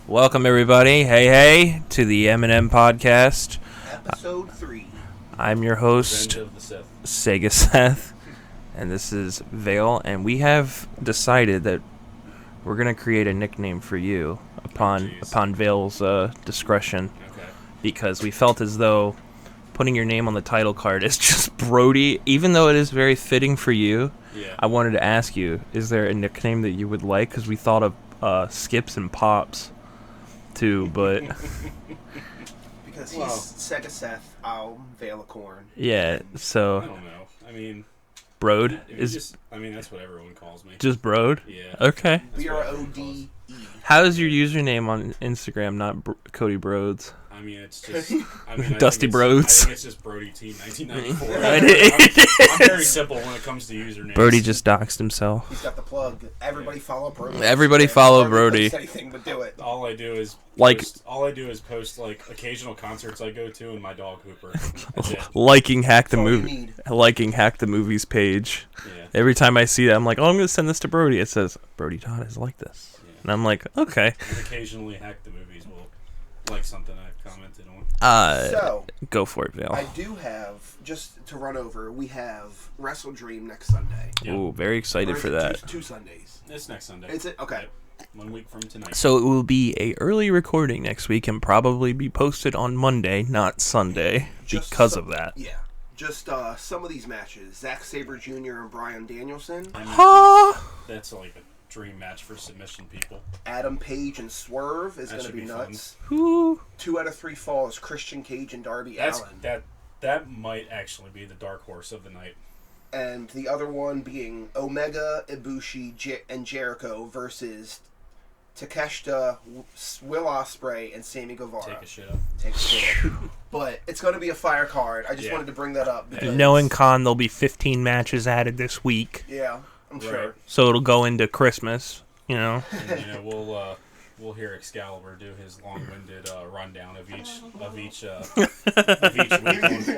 Welcome, everybody. Hey, to the MNM PODCAST. Episode 3. I'm your host, Sega Seth, and this is Vale, and we have decided that we're going to create a nickname for you upon Vale's discretion, because we felt as though putting your name on the title card is just Brody, even though it is very fitting for you. Yeah. I wanted to ask you, is there a nickname that you would like? Because we thought of Skips and Pops too, but Because he's Sega Seth, I'm Valicorn. yeah, so I don't know. I mean, Broad is that's what everyone calls me. just Broad? Yeah. Okay. BRODE. How is your username on Instagram not Cody Broads? I mean, it's just. I mean, Dusty Broads. I think it's just Brody T 1994. I'm very simple when it comes to usernames. Brody just doxed himself. He's got the plug. Everybody follow Brody. Everybody follow Brody. Brody. Anything but do it. All I do is Like- post like occasional concerts I go to and my dog Hooper. That's it. Liking Hack the That's all you Movie, need. liking Hack the Movies page. Yeah. Every time I see that, I'm like, oh, I'm gonna send this to Brody. It says Brody Todd is like this, Yeah. and I'm like, okay. And occasionally Hack the Movies will like something I've commented on. So, Go for it, Vale. I do have, just to run over, we have Wrestle Dream next Sunday. Yeah. Ooh, very excited Or is for it that. Two Sundays. It's next Sunday. Is it? Okay. Yep. 1 week from tonight. So it will be a early recording next week and probably be posted on Monday, not Sunday, Just because some- of that. Yeah. Just some of these matches. Zack Sabre Jr. and Bryan Danielson. I mean, Ha! that's like a dream match for submission people. Adam Page and Swerve is That going to should be be nuts. Whew. 2 out of 3 falls, Christian Cage and Darby Allin. That might actually be the dark horse of the night. And the other one being Omega, Ibushi, and Jericho versus Takeshita, Will Ospreay, and Sammy Guevara. Take a shit up. Take a shit. But it's going to be a fire card. I just wanted to bring that up. Because, Knowing Con, there'll be 15 matches added this week, Yeah, I'm sure. Right. so it'll go into Christmas, you know. And, we'll hear Excalibur do his long-winded rundown of each week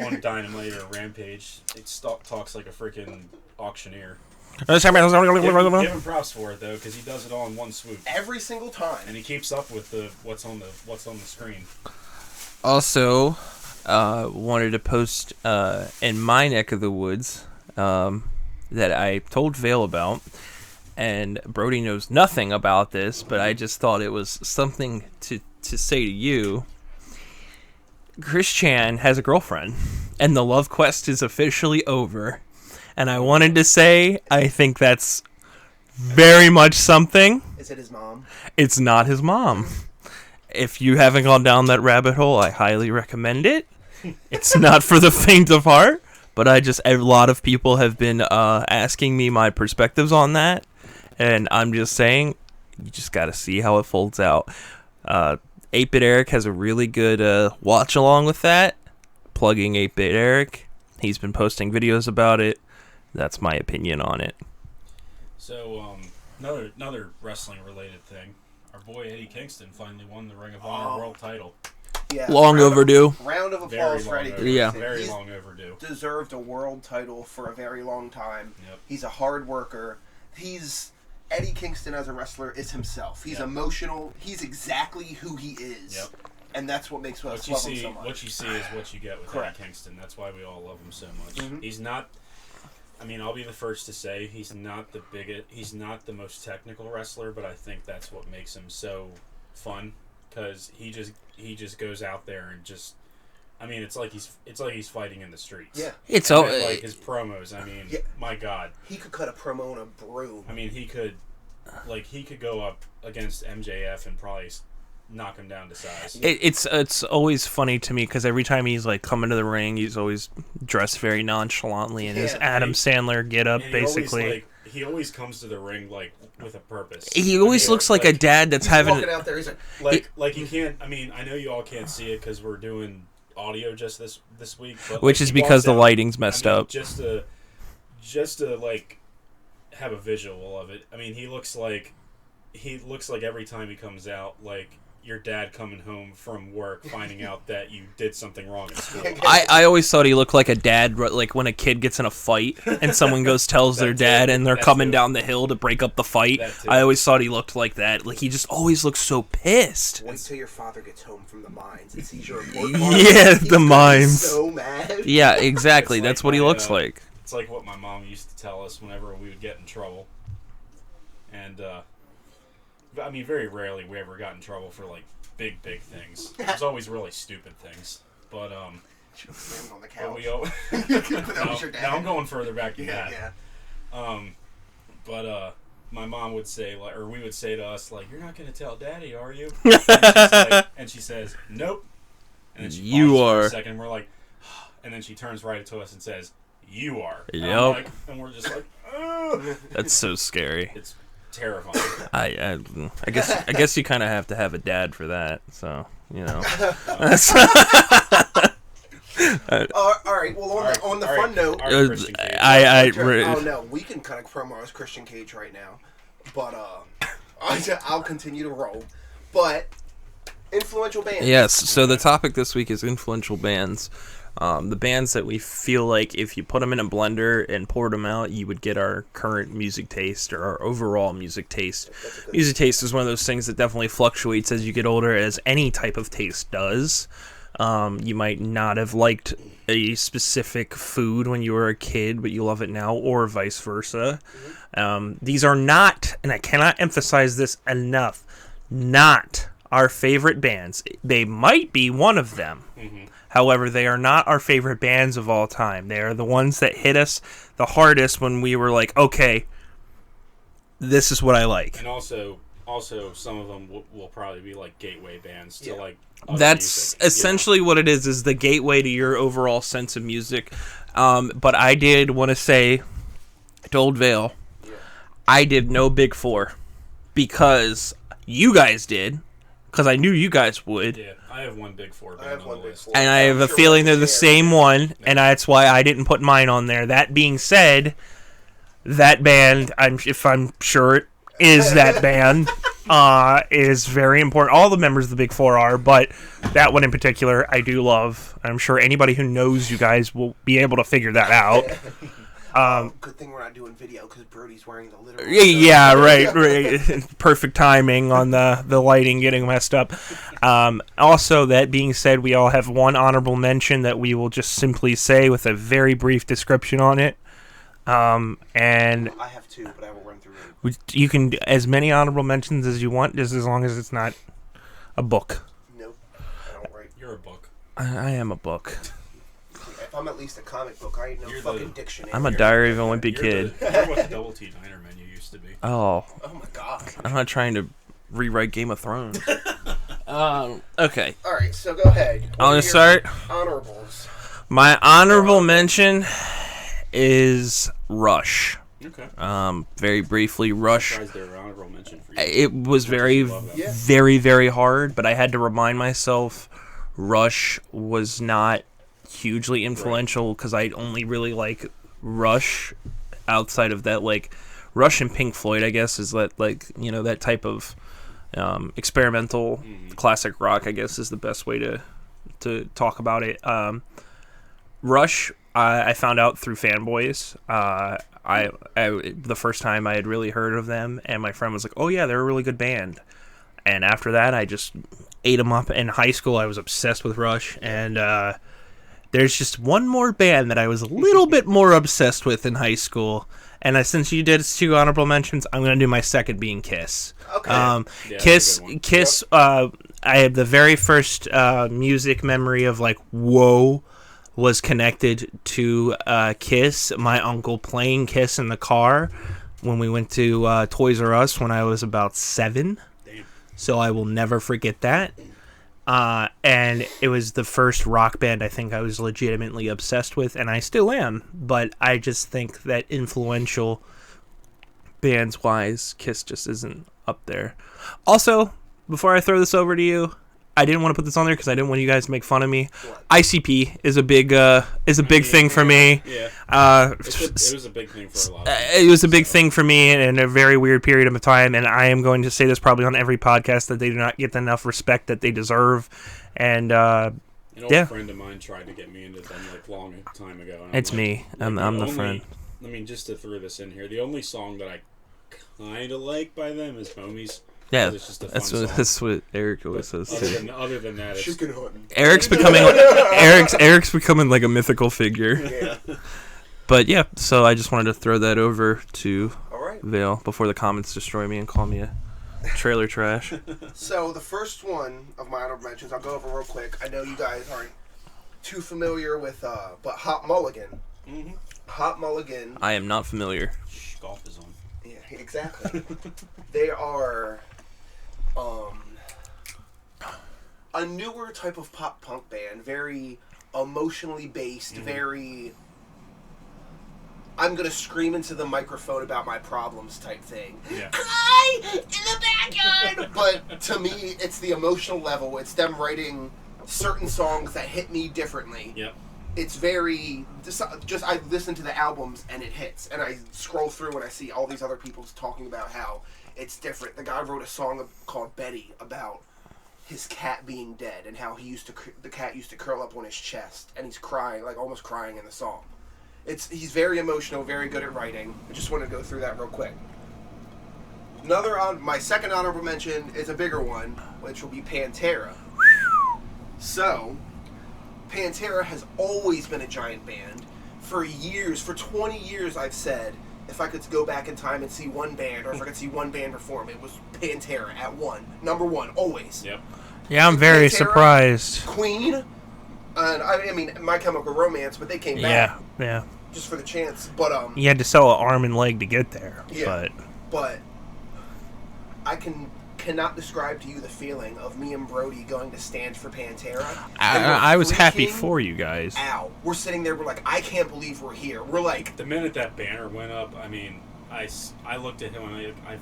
on Dynamite or Rampage. It talks like a freaking auctioneer. Give him props for it though, because he does it all in one swoop, Every single time. and he keeps up with what's on the screen. Also, wanted to post in my neck of the woods that I told Vale about, and Brody knows nothing about this, but I just thought it was something to say to you. Chris Chan has a girlfriend, and the love quest is officially over. And I wanted to say, I think that's very much something. Is it his mom? It's not his mom. If you haven't gone down that rabbit hole, I highly recommend it. It's not for the faint of heart, but a lot of people have been asking me my perspectives on that, and I'm just saying, you just got to see how it folds out. 8-Bit Eric has a really good watch along with that. Plugging 8-Bit Eric. He's been posting videos about it. That's my opinion on it. So another wrestling related thing. Our boy Eddie Kingston finally won the Ring of Honor World Title. Yeah. Long overdue. Round of Very applause for long Eddie overdue. Yeah. Kingston. Very He's long overdue. deserved a world title for a very long time. Yep. He's a hard worker. Eddie Kingston as a wrestler is himself. He's emotional. He's exactly who he is. Yep. And that's what makes us What you love him see, so much. what you see is what you get with Correct. Eddie Kingston. That's why we all love him so much. Mhm. He's not. I mean, I'll be the first to say he's not the biggest. He's not the most technical wrestler, but I think that's what makes him so fun, because he just goes out there and just. I mean, it's like he's fighting in the streets. Yeah. It's And all then, like his promos. I mean, Yeah. my God. He could cut a promo on a broom. I mean, he could go up against MJF and probably knock him down to size. It's always funny to me because every time he's like coming to the ring, he's always dressed very nonchalantly in his Yeah. Adam Sandler get up, And basically. he always comes to the ring like with a purpose. He always looks like a dad that's He's having. walking out there. He's like, like you can't. I mean, I know you all can't see it because we're doing audio just this week, but Which is because the lighting's messed up. Just to like have a visual of it. I mean, he looks like every time he comes out, like your dad coming home from work finding out that you did something wrong at school. I always thought he looked like a dad, like when a kid gets in a fight and someone goes tells their dad and they're coming down the hill to break up the fight. I always thought he looked like that. Like, he just always looks so pissed. Wait till your father gets home from the mines and sees your report. Yeah, the mines. So mad. Yeah, exactly. That's like what he looks like. It's like what my mom used to tell us whenever we would get in trouble. And, I mean, very rarely we ever got in trouble for, like, big things. It was always really stupid things. But, She was slammed on the couch. That was your dad. Now I'm going further back than that. Yeah. But my mom would say, like, or we would say to us, like, "You're not going to tell Daddy, are you?" And she says, "Nope." And then she You pauses for are. a second, and we're like, and then she turns right to us and says, "You are." Yep. And we're just like, ugh. That's so scary. It's terrifying. I guess you kind of have to have a dad for that. So, you know. All right. Well, on the fun note, Christian Cage. oh no, we can kind of promo as Christian Cage right now, but I'll continue to roll. But influential bands. Yes. So the topic this week is influential bands. The bands that we feel like if you put them in a blender and poured them out, you would get our current music taste or our overall music taste. Music taste is one of those things that definitely fluctuates as you get older, as any type of taste does. You might not have liked a specific food when you were a kid, but you love it now, or vice versa. These are not, and I cannot emphasize this enough, not our favorite bands. They might be one of them. However, they are not our favorite bands of all time. They are the ones that hit us the hardest when we were like, okay, this is what I like. And also some of them will probably be like gateway bands to like other That's music, essentially what it is the gateway to your overall sense of music. But I did want to say to Old Vale, I did no Big Four because you guys did, because I knew you guys would. Yeah, I have one Big Four band on the list. And I have a feeling they're the same one, and that's why I didn't put mine on there. That being said, that band, if I'm sure it is that band, is very important. All the members of the Big Four are, but that one in particular I do love. I'm sure anybody who knows you guys will be able to figure that out. Good thing we're not doing video because Brody's wearing the literal. Yeah, right. Perfect timing on the lighting getting messed up. Also, that being said, we all have one honorable mention that we will just simply say with a very brief description on it. And I have two, but I will run through it. you can do as many honorable mentions as you want, just as long as it's not a book. Nope, I don't write. You're a book. I am a book. If I'm at least a comic book, I ain't no fucking dictionary. I'm a Diary of a Wimpy Kid. You're what the Double T Diner menu used to be. Oh, Oh my god. I'm not trying to rewrite Game of Thrones. Okay. All right, so go ahead. I'm gonna start. Honorables. My honorable mention is Rush. Okay. Very briefly, Rush. Surprised they were honorable mention for you. It was very, Yeah. very, very hard, but I had to remind myself Rush was not hugely influential because I only really like Rush outside of that, like Rush and Pink Floyd, I guess, is that, like, you know, that type of experimental classic rock, I guess, is the best way to talk about it. Rush, I found out through Fanboys. I the first time I had really heard of them, and my friend was like, "Oh yeah, they're a really good band." And after that, I just ate them up. In high school, I was obsessed with Rush, and there's just one more band that I was a little bit more obsessed with in high school. And since you did 2 honorable mentions, I'm gonna do my second being Kiss. Okay. Yeah, Kiss. that's a good one. Kiss. I have the very first music memory of like whoa was connected to Kiss. My uncle playing Kiss in the car when we went to Toys R Us when I was about 7. Damn. So I will never forget that. And it was the first rock band I think I was legitimately obsessed with, and I still am. But I just think that influential bands-wise, Kiss just isn't up there. Also, before I throw this over to you, I didn't want to put this on there because I didn't want you guys to make fun of me. What? ICP is a big thing for me. Yeah. It was a big thing for a lot of people. It was a big thing for me in a very weird period of time, and I am going to say this probably on every podcast that they do not get enough respect that they deserve. And an old friend of mine tried to get me into them like long time ago. And it's me. I'm the friend. I mean, just to throw this in here, the only song that I kind of like by them is Homies. Yeah, it's just a fun song. that's what Eric always says too. Other than that, it's... Eric's becoming like a mythical figure. Yeah. But yeah, so I just wanted to throw that over to All right. Vale before the comments destroy me and call me a trailer trash. So the first one of my honorable mentions, I'll go over real quick. I know you guys aren't too familiar with, but Hot Mulligan. Mm-hmm. Hot Mulligan. I am not familiar. Golf is on. Yeah, exactly. They are a newer type of pop punk band, very emotionally based, very I'm gonna scream into the microphone about my problems type thing. Yeah. Cry in the backyard! But to me, it's the emotional level. It's them writing certain songs that hit me differently. Yep. It's very just I listen to the albums and it hits, and I scroll through and I see all these other people talking about how it's different. The guy wrote a song called Betty about his cat being dead and how the cat used to curl up on his chest, and he's crying, like almost crying in the song. He's very emotional, very good at writing. I just want to go through that real quick. My second honorable mention is a bigger one, which will be Pantera. So, Pantera has always been a giant band. For years, for 20 years, I've said, if I could go back in time and see one band, or if I could see one band perform, it was Pantera at one. Number one, always. Yep. Yeah, I'm very Pantera, surprised. Queen, and I mean, My Chemical Romance, but they came back. Yeah. Just for the chance, but You had to sell an arm and leg to get there. Yeah. But I cannot describe to you the feeling of me and Brody going to stand for Pantera. I was happy freaking for you guys. Ow. We're sitting there, we're like, I can't believe we're here. We're like... The minute that banner went up, I mean, I looked at him and I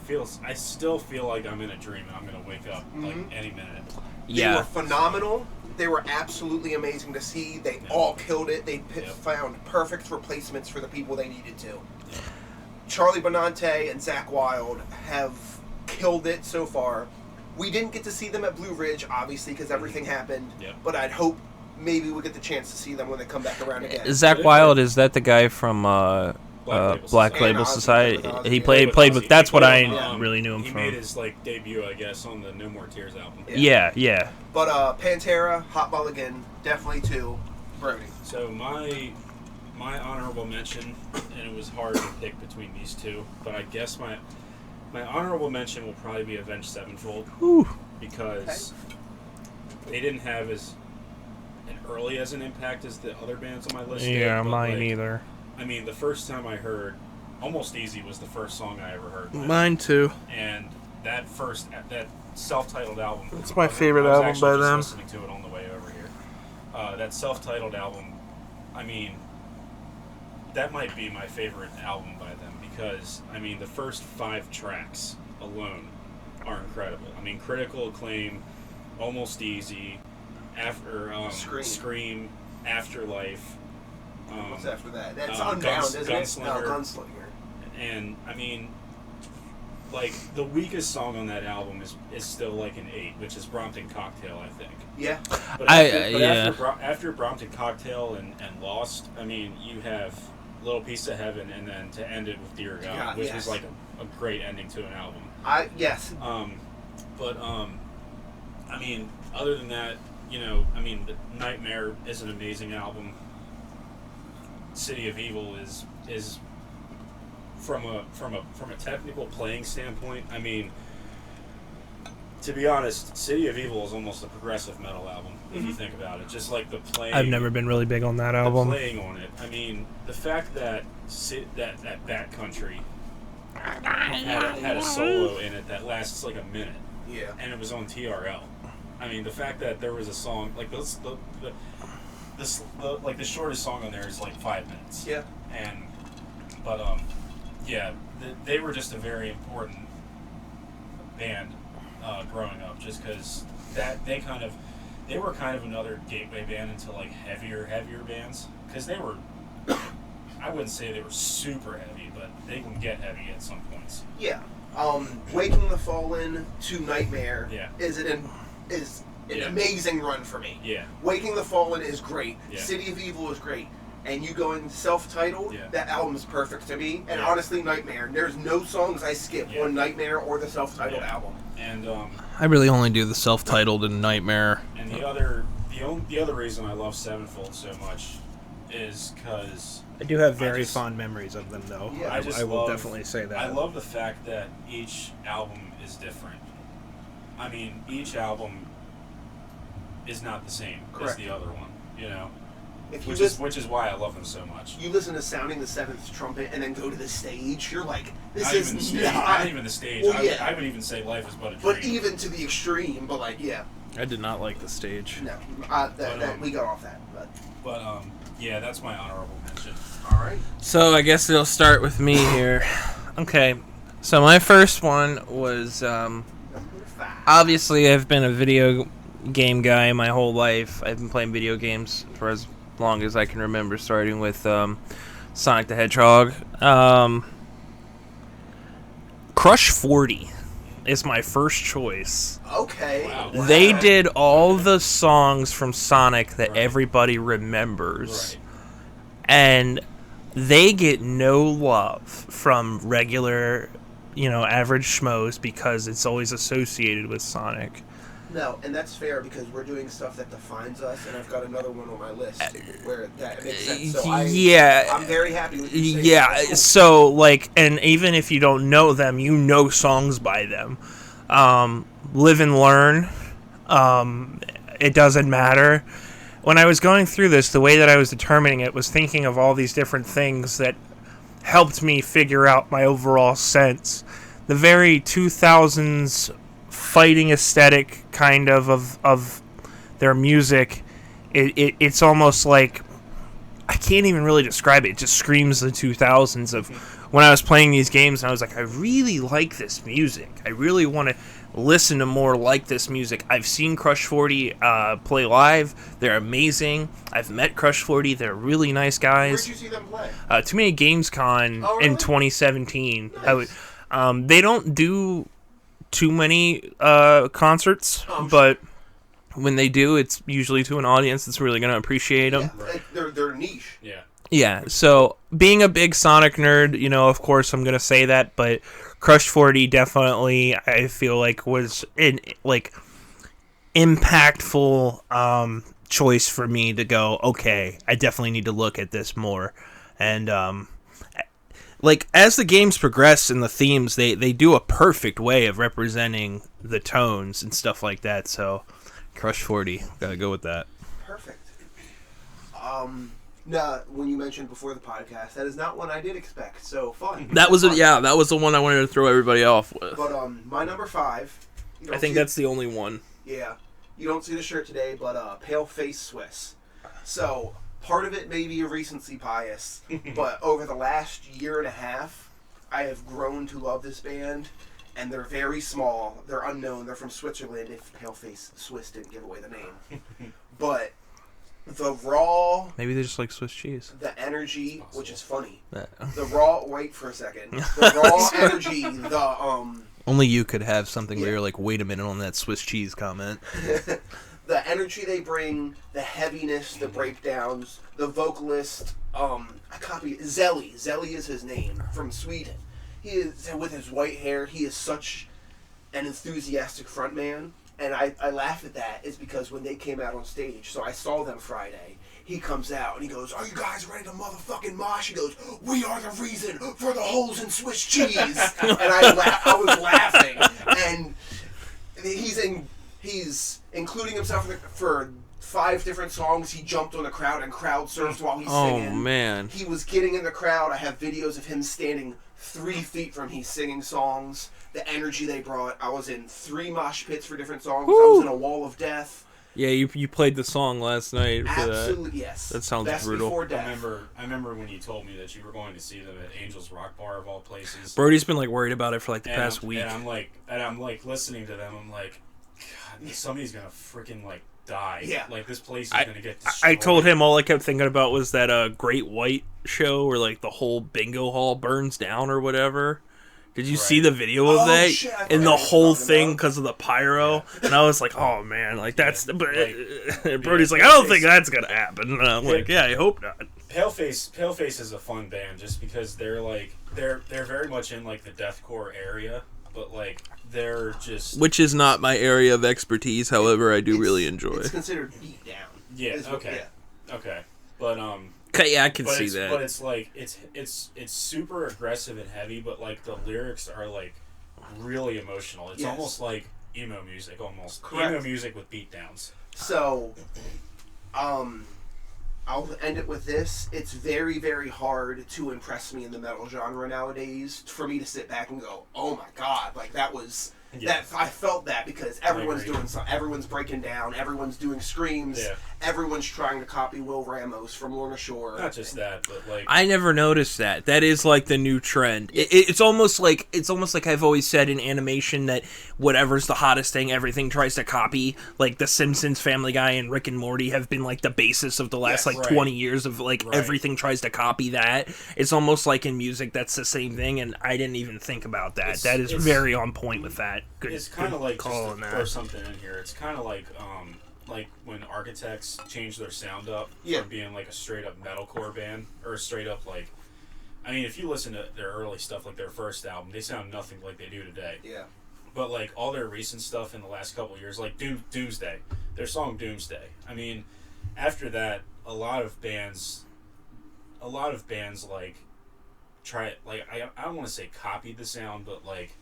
still feel like I'm in a dream and I'm going to wake up like any minute. They were phenomenal. They were absolutely amazing to see. They all killed it. They found perfect replacements for the people they needed to. Charlie Benante and Zakk Wylde have killed it so far. We didn't get to see them at Blue Ridge, obviously, because everything happened. Yep. But I'd hope maybe we'll get the chance to see them when they come back around again. Zakk Wylde, is that the guy from Black Label Society? He played with. That's what I really knew him from. He made his debut, I guess, on the No More Tears album. Yeah. But Pantera, Hot Mulligan, definitely too. Brody. So my honorable mention, and it was hard to pick between these two, but I guess my honorable mention will probably be Avenged Sevenfold. Ooh. Because they didn't have as early as an impact as the other bands on my list. Yeah, mine either. I mean, the first time I heard Almost Easy was the first song I ever heard. Mine too. And that self-titled album. It's my favorite album by them. I was actually just listening to it on the way over here. That self-titled album, I mean, that might be my favorite album by them because, I mean, the first 5 tracks alone are incredible. I mean, Critical Acclaim, Almost Easy, Scream, Afterlife. What's after that? That's Unbound, isn't it? Gunslinger. No, Gunslinger. And, I mean, like, the weakest song on that album is still like an 8, which is Brompton Cocktail, I think. Yeah. But after Brompton Cocktail and Lost, I mean, you have Little Piece of Heaven, and then to end it with Dear God, which was like a great ending to an album. Yes. I mean, other than that, I mean, Nightmare is an amazing album. City of Evil is from a technical playing standpoint. I mean, to be honest, City of Evil is almost a progressive metal album if you think about it. Just like the playing. I've never been really big on that album. The playing on it. I mean, the fact that Backcountry had a solo in it that lasts like a minute. Yeah. And it was on TRL. I mean, the fact that there was a song like the shortest song on there is like 5 minutes. Yeah. They were just a very important band growing up, just because they were kind of another gateway band into like heavier bands, because they were, I wouldn't say they were super heavy, but they can get heavy at some points. Yeah. Waking the Fallen to Nightmare is an amazing run for me. Yeah. Waking the Fallen is great. Yeah. City of Evil is great. And you go in self-titled, that album is perfect to me. And honestly, Nightmare, there's no songs I skip on Nightmare or the self-titled album. And I really only do the self-titled and Nightmare. And the other reason I love Sevenfold so much is because I do have very fond memories of them, though. Yeah, I will definitely say that. I love the fact that each album is different. I mean, each album is not the same as the other one, you know? Which is why I love them so much. You listen to Sounding the Seventh Trumpet and then go to the stage, you're like, this not is even the stage. Not even the stage. Well, I would even say Life is But a Dream. But even to the extreme, but like, yeah. I did not like the stage. No, we got off that. But yeah, that's my honorable mention. All right. So I guess it'll start with me here. Okay, so my first one was obviously I've been a video game guy my whole life. I've been playing video games for as long as I can remember, starting with Sonic the Hedgehog. Crush 40 is my first choice. Okay. Wow. They did all the songs from Sonic that everybody remembers. Right. And they get no love from regular, average schmoes because it's always associated with Sonic. No, and that's fair because we're doing stuff that defines us, and I've got another one on my list where that makes sense. So I'm very happy with you saying that. Cool. So, and even if you don't know them, you know songs by them. Live and Learn. It doesn't matter. When I was going through this, the way that I was determining it was thinking of all these different things that helped me figure out my overall sense. The very 2000s fighting aesthetic kind of their music, it's almost like, I can't even really describe it. It just screams the 2000s of when I was playing these games, and I was like, I really like this music. I really want to listen to more like this music. I've seen Crush 40 play live. They're amazing. I've met Crush 40. They're really nice guys. Where'd you see them play? Too Many Games Con in 2017. Nice. They don't do too many concerts, but when they do, it's usually to an audience that's really going to appreciate them. Yeah, they're niche. Yeah. Yeah, so being a big Sonic nerd, of course I'm going to say that, but Crush 40 definitely, I feel like, was an impactful choice for me to go, okay, I definitely need to look at this more. And as the games progress and the themes, they do a perfect way of representing the tones and stuff like that. So Crush 40, gotta go with that. Perfect. Now, when you mentioned before the podcast, that is not one I did expect. So fun. That was the one I wanted to throw everybody off with. But my number 5. I think that's the only one. Yeah, you don't see the shirt today, but Pale Face Swiss. So part of it may be a recency bias, but over the last year and a half, I have grown to love this band, and they're very small. They're unknown. They're from Switzerland. If Pale Face Swiss didn't give away the name, but the raw, maybe they just like Swiss cheese. The energy, which is funny. Yeah. The raw. Wait for a second. The raw energy. Only you could have something where you're like, wait a minute on that Swiss cheese comment. The energy they bring, the heaviness, the breakdowns, the vocalist. I copy Zelly. Zelly is his name, from Sweden. He is, with his white hair. He is such an enthusiastic frontman. And I laugh at that is because when they came out on stage, so I saw them Friday, he comes out and he goes, "Are you guys ready to motherfucking mosh?" He goes, "We are the reason for the holes in Swiss cheese." And I was laughing. And he's including himself for 5 different songs. He jumped on the crowd and crowd surfed while he's singing. Oh, man. He was getting in the crowd. I have videos of him standing 3 feet from me singing songs. The energy they brought. I was in 3 mosh pits for different songs. Woo. I was in a Wall of Death. Yeah, you played the song last night for Absolutely, yes. That sounds Best brutal. Before Death. I remember when you told me that you were going to see them at Angel's Rock Bar of all places. Brody's been like worried about it for like the past week. And I'm like listening to them. I'm like, God, somebody's gonna freaking like die. Yeah. Like this place is gonna get destroyed. I told him all I kept thinking about was that Great White show where like the whole bingo hall burns down or whatever. Did you see the video of that? Shit, and the whole thing because of the pyro? Yeah. And I was like, oh man, like that's. Yeah. But Brody's like, I don't think that's gonna happen. And I'm like, yeah, I hope not. Paleface is a fun band just because they're very much in like the deathcore area, but like they're just, which is not my area of expertise. However, I do really enjoy. It's considered beat down. Yeah. Okay. But yeah, I can see that. But it's like it's super aggressive and heavy, but like the lyrics are like really emotional. It's almost like emo music, almost. Correct. Emo music with beatdowns. So, I'll end it with this. It's very, very hard to impress me in the metal genre nowadays. For me to sit back and go, "Oh my god!" Like that was. Yeah. I felt that because everyone's doing something. Everyone's breaking down. Everyone's doing screams. Yeah. Everyone's trying to copy Will Ramos from Lorna Shore. Not just that, but like I never noticed that. That is like the new trend. It's almost like I've always said in animation that whatever's the hottest thing, everything tries to copy. Like The Simpsons, Family Guy, and Rick and Morty have been like the basis of the last 20 years of like everything tries to copy that. It's almost like in music that's the same thing, and I didn't even think about that. That is very on point with that. Good, it's kind of like, just to that. Throw something in here, it's kind of like when Architects changed their sound up from being like a straight up metalcore band, or a straight up like, I mean, if you listen to their early stuff, like their first album, they sound nothing like they do today. Yeah. But like all their recent stuff in the last couple of years, like Doomsday, their song Doomsday. I mean, after that, a lot of bands like try, like I don't want to say copied the sound, but like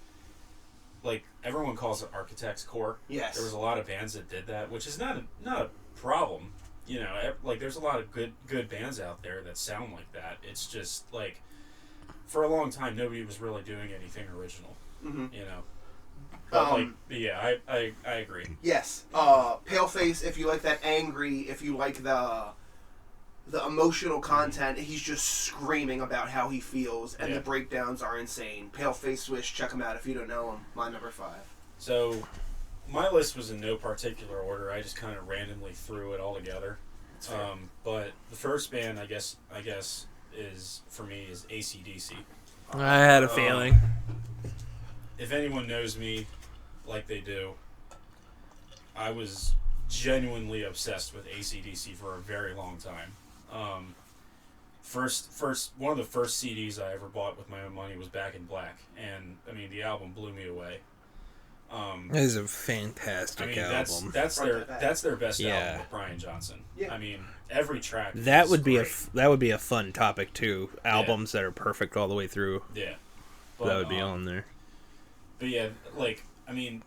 everyone calls it Architects core. Yes. There was a lot of bands that did that, which is not a problem. You know, like there's a lot of good bands out there that sound like that. It's just like for a long time nobody was really doing anything original. Mm-hmm. You know. But yeah, I agree. Yes. Paleface, if you like that angry, if you like the emotional content, he's just screaming about how he feels, and the breakdowns are insane. Paleface Swish, check him out if you don't know him. My number 5. So, my list was in no particular order. I just kind of randomly threw it all together. But the first band, I guess, is for me is AC/DC. I had a feeling. If anyone knows me, like they do, I was genuinely obsessed with AC/DC for a very long time. One of the first CDs I ever bought with my own money was Back in Black, and I mean the album blew me away. It is a fantastic album. That's their best album with Brian Johnson. Yeah. I mean every track. That would be a fun topic too. Albums that are perfect all the way through. Yeah, that would be on there. But yeah, like I mean.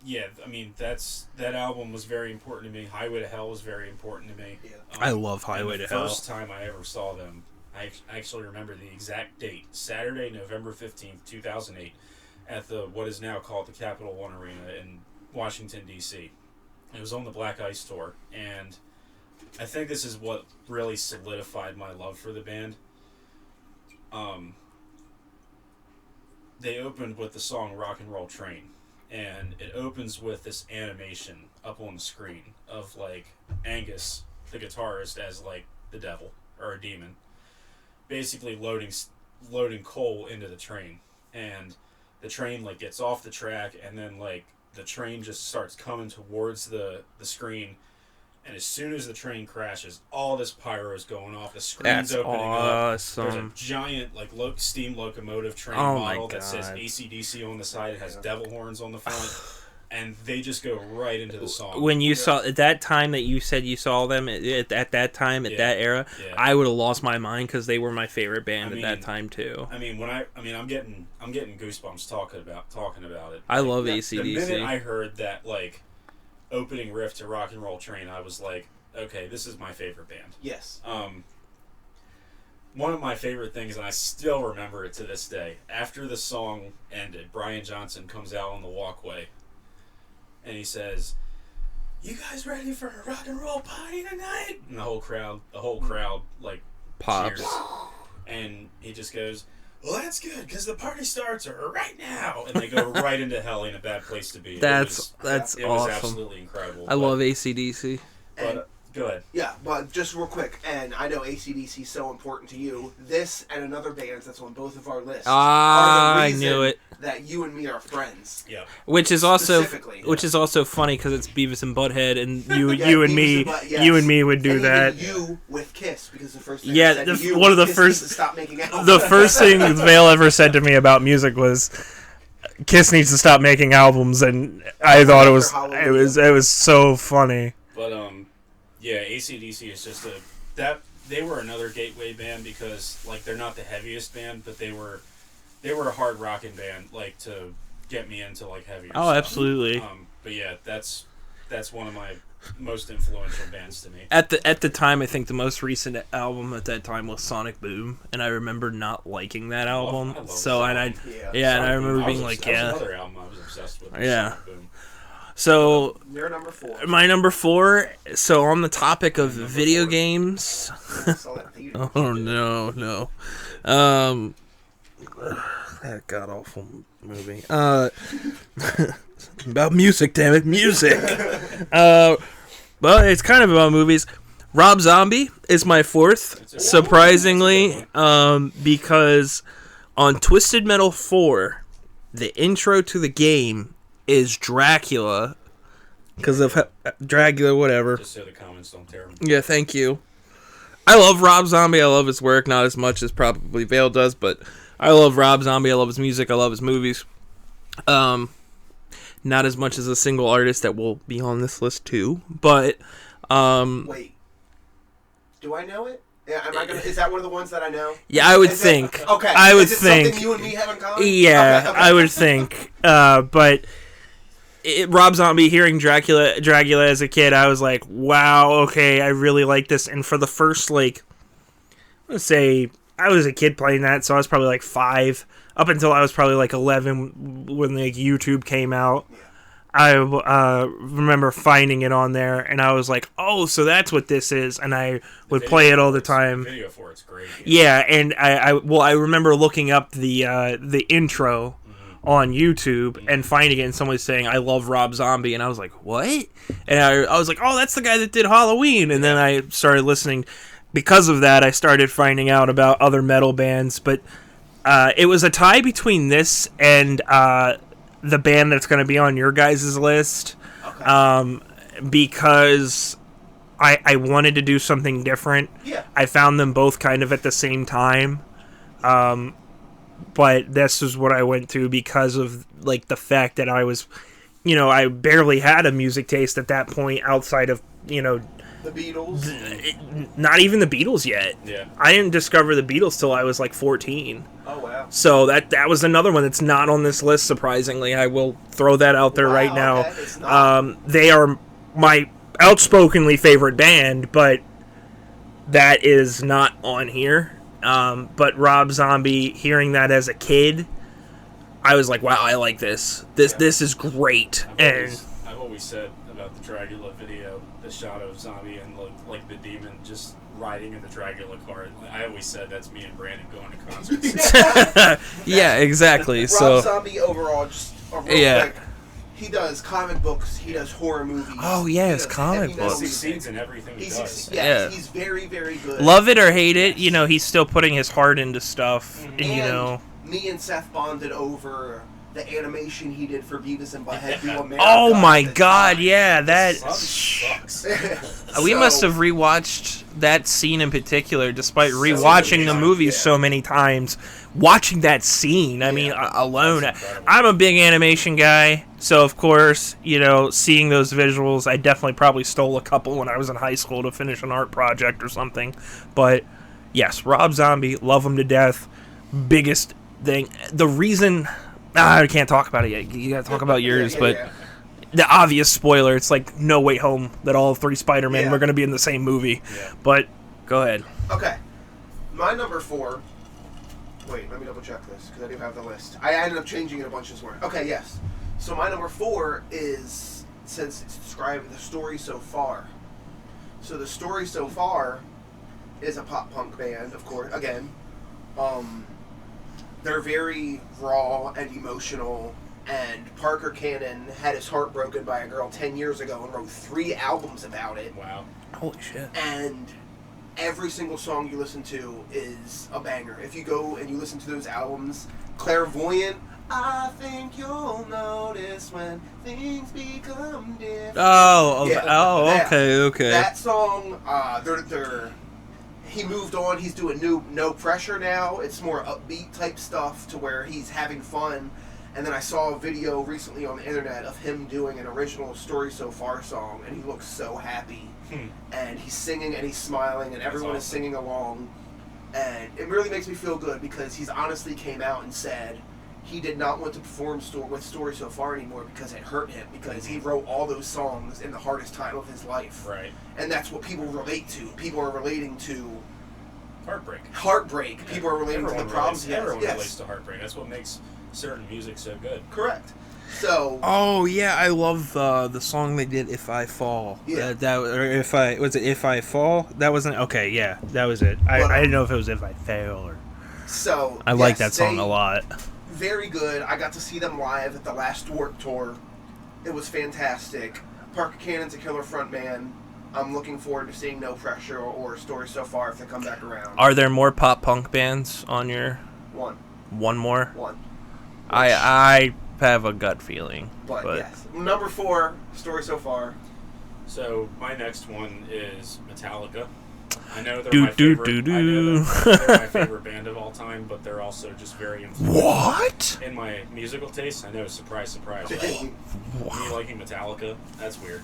Yeah, I mean that album was very important to me. Highway to Hell was very important to me. Yeah. I love Highway to Hell. The first time I ever saw them, I actually remember the exact date: Saturday, November 15th, 2008, at the what is now called the Capital One Arena in Washington D.C. It was on the Black Ice tour, and I think this is what really solidified my love for the band. They opened with the song "Rock and Roll Train." And it opens with this animation up on the screen of like Angus, the guitarist, as like the devil or a demon, basically loading coal into the train, and the train like gets off the track, and then like the train just starts coming towards the screen, and as soon as the train crashes, all this pyro is going off. The screen's opening up. There's a giant like steam locomotive train model that says AC/DC on the side. It has devil horns on the front, and they just go right into the song. When you saw at that time that you said you saw them at that time at that era, I would have lost my mind because they were my favorite band at that time too. I mean, I'm getting goosebumps talking about it. I love AC/DC. The minute I heard that like opening riff to Rock and Roll Train, I was like, okay, this is my favorite band. Yes. One of my favorite things, and I still remember it to this day, after the song ended, Brian Johnson comes out on the walkway, and he says, "You guys ready for a rock and roll party tonight?" And the whole crowd, like Pops. cheers. And he just goes, "Well, that's good because the party starts right now," and they go right into hell. Ain't a bad place to be. That's it was awesome. absolutely incredible. I love AC/DC. But go ahead. Yeah, but just real quick, and I know AC/DC is so important to you. This and another band that's on both of our lists are the I reason knew it. that you and me are friends. Yeah. Which is also Specifically. funny because it's Beavis and Butthead, and you Yeah, you and Beavis me and Butt- you yes. and me would do And that. even you with Kiss, because the first thing Yeah, I said to you one of was the Kiss first- needs to stop making albums. The first thing Vale ever said to me about music was, "Kiss needs to stop making albums," and I thought it was so funny. But yeah, AC/DC is just they were another gateway band because like they're not the heaviest band, but they were a hard rocking band, like to get me into like heavier Oh, stuff. absolutely. But yeah, that's one of my most influential bands to me. At the time, I think the most recent album at that time was Sonic Boom, and I remember not liking that album. I love So and I Yeah. and I remember Boom. being was like, that was yeah. another album I was obsessed with. Yeah. Sonic Boom. So You're number 4. my number 4. So on the topic of video 4. games. Saw that in theater. Oh no. That god awful movie. About music, damn it, music. Well, it's kind of about movies. Rob Zombie is my 4th, surprisingly, because on Twisted Metal 4, the intro to the game is Dracula, because of Dracula, whatever. Just so the comments don't tear them. Yeah, thank you. I love Rob Zombie. I love his work, not as much as probably Vale does, but I love Rob Zombie. I love his music. I love his movies. Not as much as a single artist that will be on this list too, but Wait. Do I know it? Yeah, is that one of the ones that I know? yeah, I would Is it- think. Okay. I would is it think. something you and me have in common? Yeah, Okay. I would think. But Rob Zombie, hearing Dracula as a kid, I was like, wow, okay, I really like this. And for the first, like, let's say, I was a kid playing that, so I was probably like 5, up until I was probably like 11 when like YouTube came out. I remember finding it on there, and I was like, oh, so that's what this is, and I would play it all the time. The video for it's great. Yeah, and I remember looking up the intro on YouTube and finding it, and someone was saying, I love Rob Zombie, and I was like, what? And I was like, oh, that's the guy that did Halloween, and then I started listening. Because of that, I started finding out about other metal bands, but it was a tie between this and the band that's going to be on your guys' list, because I wanted to do something different. Yeah. I found them both kind of at the same time, but this is what I went to because of like the fact that I was, I barely had a music taste at that point outside of, The Beatles. not even the Beatles yet. Yeah. I didn't discover the Beatles till I was like 14. Oh, wow. So that was another one that's not on this list, surprisingly. I will throw that out there right now. Okay. It's not. They are my outspokenly favorite band, but that is not on here. But Rob Zombie, hearing that as a kid, I was like, wow, I like this. This is great. I've always said about the Dracula video, the shot of Zombie and like the demon just riding in the Dracula car. I always said that's me and Brandon going to concerts. Yeah, exactly. Rob So Zombie overall, just a real quick. He does comic books. He does horror movies. Oh, yes, he does comic heavy metal books. He music. succeeds in everything he does. Yeah. He's very, very good. love it or hate it, he's still putting his heart into stuff. And, me and Seth bonded over the animation he did for Beavis and Butthead Do America. oh my at the god, time. yeah, that Sucks. we So- must have rewatched that scene in particular, despite many rewatching the times, movies yeah. so many times. Watching that scene, I mean, alone, That's incredible. I'm a big animation guy, so of course, seeing those visuals, I definitely probably stole a couple when I was in high school to finish an art project or something. But yes, Rob Zombie, love him to death. Biggest thing, the reason I can't talk about it yet. You gotta talk about yours, but. The obvious spoiler, it's like No Way Home that all 3 Spider-Men were going to be in the same movie. Yeah. But, go ahead. Okay. My number 4... Wait, let me double check this, because I do have the list. I ended up changing it a bunch this morning. Okay, yes. So my number 4 is since it's describing the story so far. So the story so far is a pop punk band, of course. Again, they're very raw and emotional. And Parker Cannon had his heart broken by a girl 10 years ago and wrote 3 albums about it. Wow. Holy shit. And every single song you listen to is a banger. If you go and you listen to those albums, Clairvoyant, I think you'll notice when things become different. Okay. That song, he moved on. He's doing new No Pressure now. It's more upbeat type stuff to where he's having fun. And then I saw a video recently on the internet of him doing an original Story So Far song, and he looks so happy. And he's singing and he's smiling, and everyone is singing along. And it really makes me feel good because he's honestly came out and said he did not want to perform with Story So Far anymore because it hurt him, because he wrote all those songs in the hardest time of his life. Right. And that's what people relate to. People are relating to heartbreak. People are relating to the problems he has. Everyone relates to heartbreak. That's what makes certain music so good. Correct. So. Oh yeah, I love the song they did, "If I Fall." Yeah. If I Fall. That wasn't okay. Yeah, that was it. I didn't know if it was "If I Fail" or. So. I like that song a lot. Very good. I got to see them live at the last Warped Tour. It was fantastic. Parker Cannon's a killer frontman. I'm looking forward to seeing No Pressure or Story So Far if they come back around. Are there more pop punk bands on your? One More? One. I have a gut feeling. But yes. Number 4, Story So Far. So my next one is Metallica. I know they're my favorite band of all time, but they're also just very influential. What? In my musical taste, I know, surprise, right? Me liking Metallica, that's weird.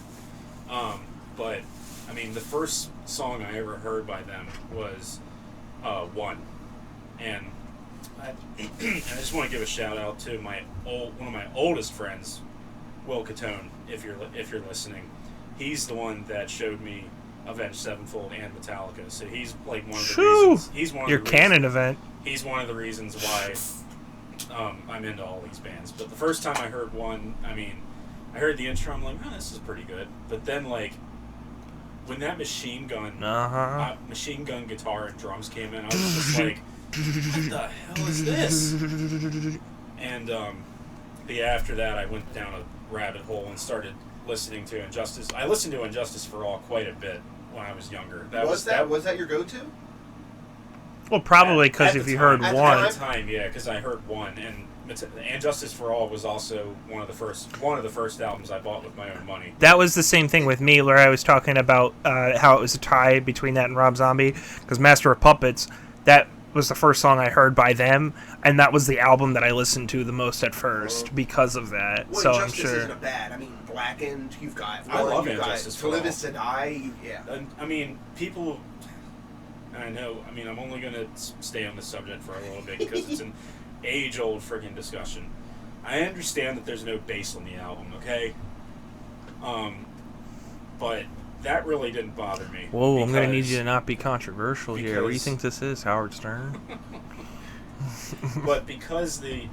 But I mean, the first song I ever heard by them was One, and I just want to give a shout out to one of my oldest friends, Will Catone. If you're listening, he's the one that showed me Avenged Sevenfold and Metallica. So he's like one of the reasons. He's one of your the canon reasons, event. He's one of the reasons why I'm into all these bands. But the first time I heard One, I mean, I heard the intro. I'm like, oh, this is pretty good. But then like when that machine gun guitar and drums came in, I was just like, what the hell is this? And after that, I went down a rabbit hole and started listening to Injustice. I listened to Injustice for All quite a bit when I was younger. Was that your go-to? Well, probably because if you heard At One. the time, yeah, because I heard One, and Injustice for All was also one of the first albums I bought with my own money. That was the same thing with me, where I was talking about how it was a tie between that and Rob Zombie, because Master of Puppets, that was the first song I heard by them, and that was the album that I listened to the most at first because of that. Well, so Injustice I'm sure. isn't bad. I mean, Blackened, you've got. I love Injustice For To Live All. Is To Die. Yeah. I mean, people. I know. I mean, I'm only gonna stay on this subject for a little bit because it's an age-old friggin' discussion. I understand that there's no bass on the album, okay? But that really didn't bother me. Whoa, I'm gonna need you to not be controversial here. What do you think this is, Howard Stern? But because the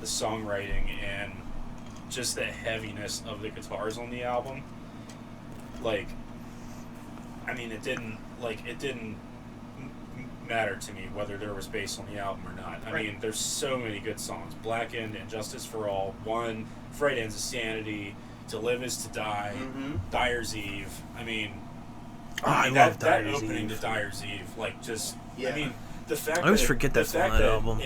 songwriting and just the heaviness of the guitars on the album, like, I mean, it didn't matter to me whether there was bass on the album or not. I mean, there's so many good songs. Blackened, Injustice for All, One, Fright Ends of Sanity, To Live Is To Die, Dyer's Eve. I mean, I love that Dyer's opening Eve. to Dyer's Eve, like, just, Yeah. I mean, the fact I always that forget that's on that album.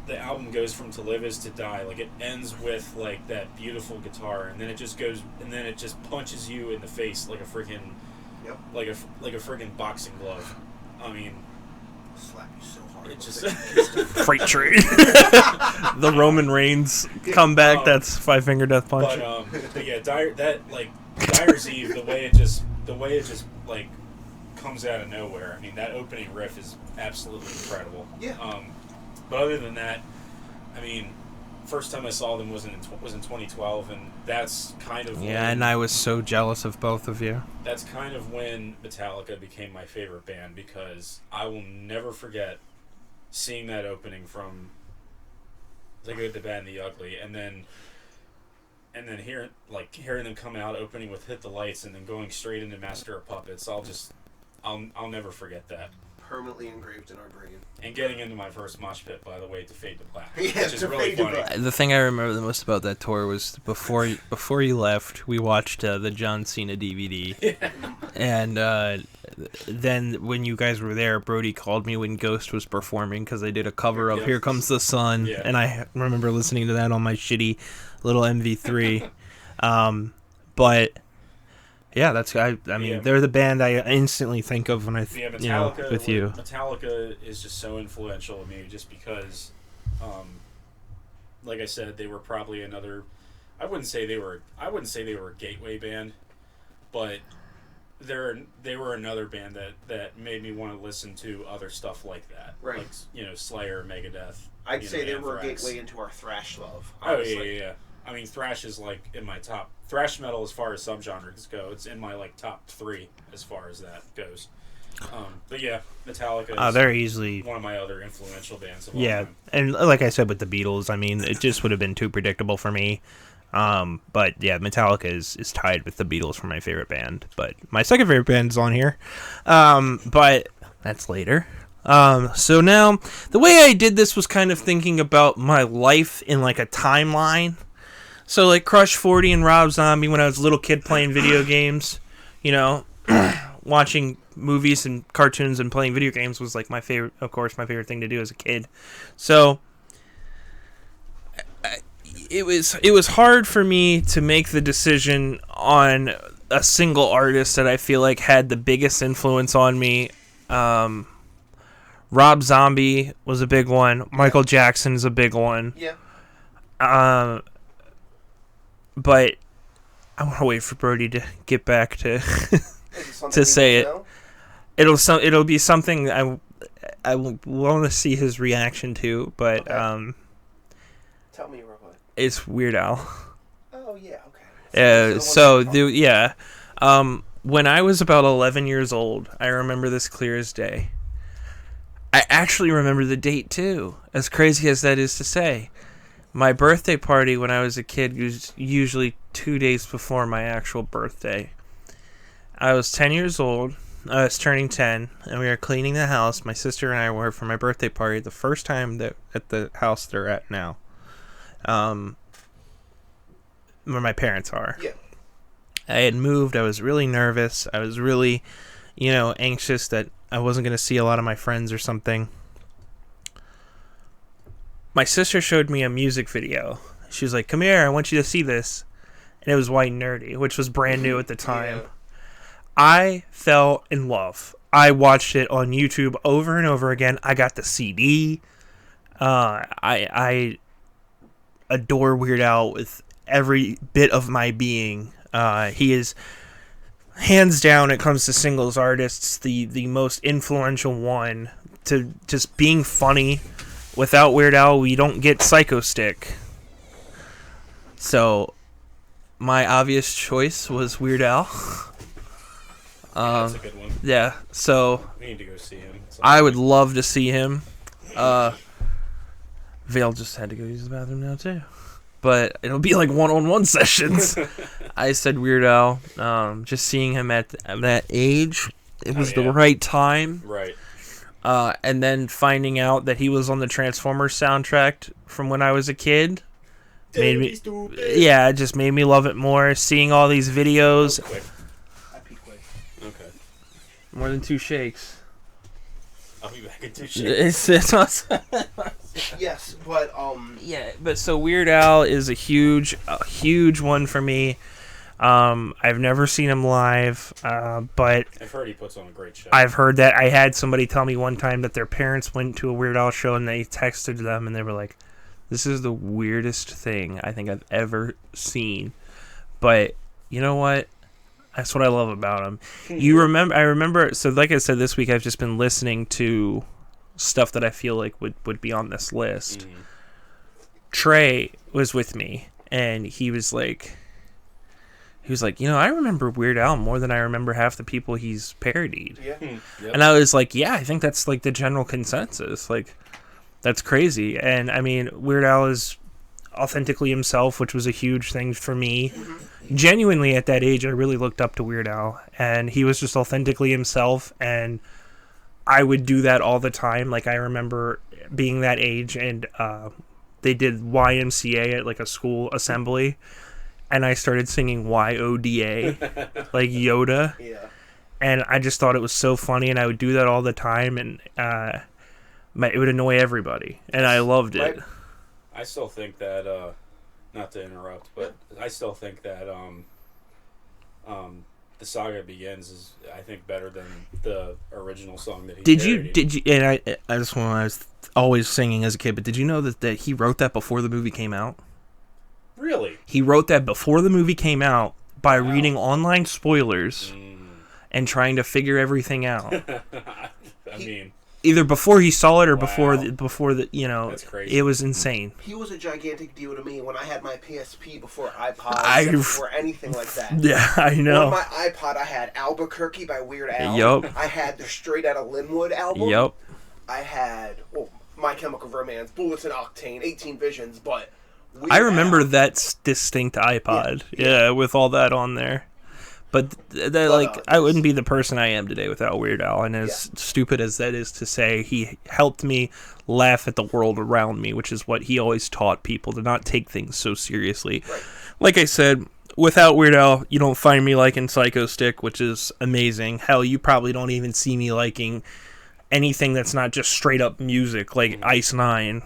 The album goes from To Live Is To Die, like, it ends with, like, that beautiful guitar, and then it just goes, and then it just punches you in the face like a freaking, like a freaking boxing glove. I mean, Slap you so hard. it just Freight train. The Roman Reigns comeback. That's Five Finger Death Punch. but yeah, Dyer's Eve, the way it just like comes out of nowhere. I mean, that opening riff is absolutely incredible. Yeah. But other than that, I mean, first time I saw them was in 2012, and that's kind of Yeah, and I was so jealous of both of you. That's kind of when Metallica became my favorite band, because I will never forget seeing that opening from The Good, the Bad, and the Ugly, and then and then hearing them come out opening with Hit the Lights and then going straight into Master of Puppets, I'll never forget that. Permanently engraved in our brain. And getting into my first mosh pit, by the way, to Fade to Black, Yeah, which is to really Fade to funny. Black. The thing I remember the most about that tour was before you left, we watched the John Cena DVD, and then when you guys were there, Brody called me when Ghost was performing because they did a cover of "Here Comes the Sun," and I remember listening to that on my shitty little MV3. But yeah, I mean, they're the band I instantly think of when I with you. Metallica is just so influential to me, just because, like I said, they were probably another. I wouldn't say they were a gateway band, but they were another band that made me want to listen to other stuff like that, right? Like Slayer, Megadeth. I'd say they were a Anthrax. gateway into our thrash love. Honestly. Oh yeah. I mean, thrash is like in my top. Thrash metal, as far as subgenres go, it's in my like top 3 as far as that goes. But yeah, Metallica is they're easily one of my other influential bands of all yeah, time. and like I said with the Beatles, I mean, it just would have been too predictable for me. But yeah, Metallica is tied with the Beatles for my favorite band. But my second favorite band is on here. But that's later. So now, the way I did this was kind of thinking about my life in like a timeline. So like Crush 40 and Rob Zombie when I was a little kid playing video games, watching movies and cartoons and playing video games was like my favorite thing to do as a kid. So it was hard for me to make the decision on a single artist that I feel like had the biggest influence on me. Rob Zombie was a big one. Michael Jackson's a big one. Yeah. But I want to wait for Brody to get back to to say it. It'll be something I want to see his reaction to. But okay. Tell me real quick. It's Weird Al. Oh yeah, okay. When I was about 11 years old, I remember this clear as day. I actually remember the date too, as crazy as that is to say. My birthday party when I was a kid was usually 2 days before my actual birthday. I was 10 years old. I was turning 10, and we were cleaning the house. My sister and I were for my birthday party, the first time that at the house they're at now. Where my parents are. Yeah. I had moved. I was really nervous. I was really, anxious that I wasn't going to see a lot of my friends or something. My sister showed me a music video. She was like, "Come here, I want you to see this." And it was White and Nerdy, which was brand new at the time. Yeah. I fell in love. I watched it on YouTube over and over again. I got the CD. I adore Weird Al with every bit of my being. He is, hands down, when it comes to singles artists, the most influential one to just being funny. Without Weird Al, we don't get Psycho Stick. So, my obvious choice was Weird Al. That's a good one. Yeah, so we need to go see him. I would love to see him. Vale just had to go use the bathroom now too. But it'll be like one-on-one sessions. I said Weird Al. Just seeing him at that age, it was the right time. Right. And then finding out that he was on the Transformers soundtrack from when I was a kid just made me love it more. Seeing all these videos. I peed quick. Okay. More than 2 shakes. I'll be back in 2 shakes. Yes, but yeah, but so Weird Al is a huge one for me. I've never seen him live, but I've heard he puts on a great show. I've heard that. I had somebody tell me one time that their parents went to a Weird Al show and they texted them and they were like, "This is the weirdest thing I think I've ever seen." But you know what? That's what I love about him. I remember, so like I said, this week I've just been listening to stuff that I feel like would be on this list. Mm-hmm. Trey was with me and he was like, I remember Weird Al more than I remember half the people he's parodied. Yeah. Yep. And I was like, yeah, I think that's like the general consensus. Like, that's crazy. And I mean, Weird Al is authentically himself, which was a huge thing for me. Genuinely, at that age, I really looked up to Weird Al, and he was just authentically himself, and I would do that all the time. Like, I remember being that age, and they did YMCA at, like, a school assembly, and I started singing YODA, like Yoda. Yeah. And I just thought it was so funny, and I would do that all the time, and it would annoy everybody, and I loved it. I still think that, not to interrupt, but I still think that The Saga Begins is, I think, better than the original song that he Did you, and I just when I was always singing as a kid, but did you know that he wrote that before the movie came out? Really? He wrote that before the movie came out by reading online spoilers and trying to figure everything out. I mean, either before he saw it or before the That's crazy. it was insane. He was a gigantic deal to me when I had my PSP before iPods, before anything like that. Yeah, I know. On my iPod, I had Albuquerque by Weird Al. Yup. I had the Straight Outta Linwood album. Yup. I had My Chemical Romance, Bullets and Octane, 18 Visions, but Weird I remember Al, that distinct iPod. Yeah, with all that on there. But I wouldn't be the person I am today without Weird Al. And as stupid as that is to say, he helped me laugh at the world around me, which is what he always taught people, to not take things so seriously. Right. Like I said, without Weird Al, you don't find me liking Psycho Stick, which is amazing. Hell, you probably don't even see me liking anything that's not just straight up music, like Ice Nine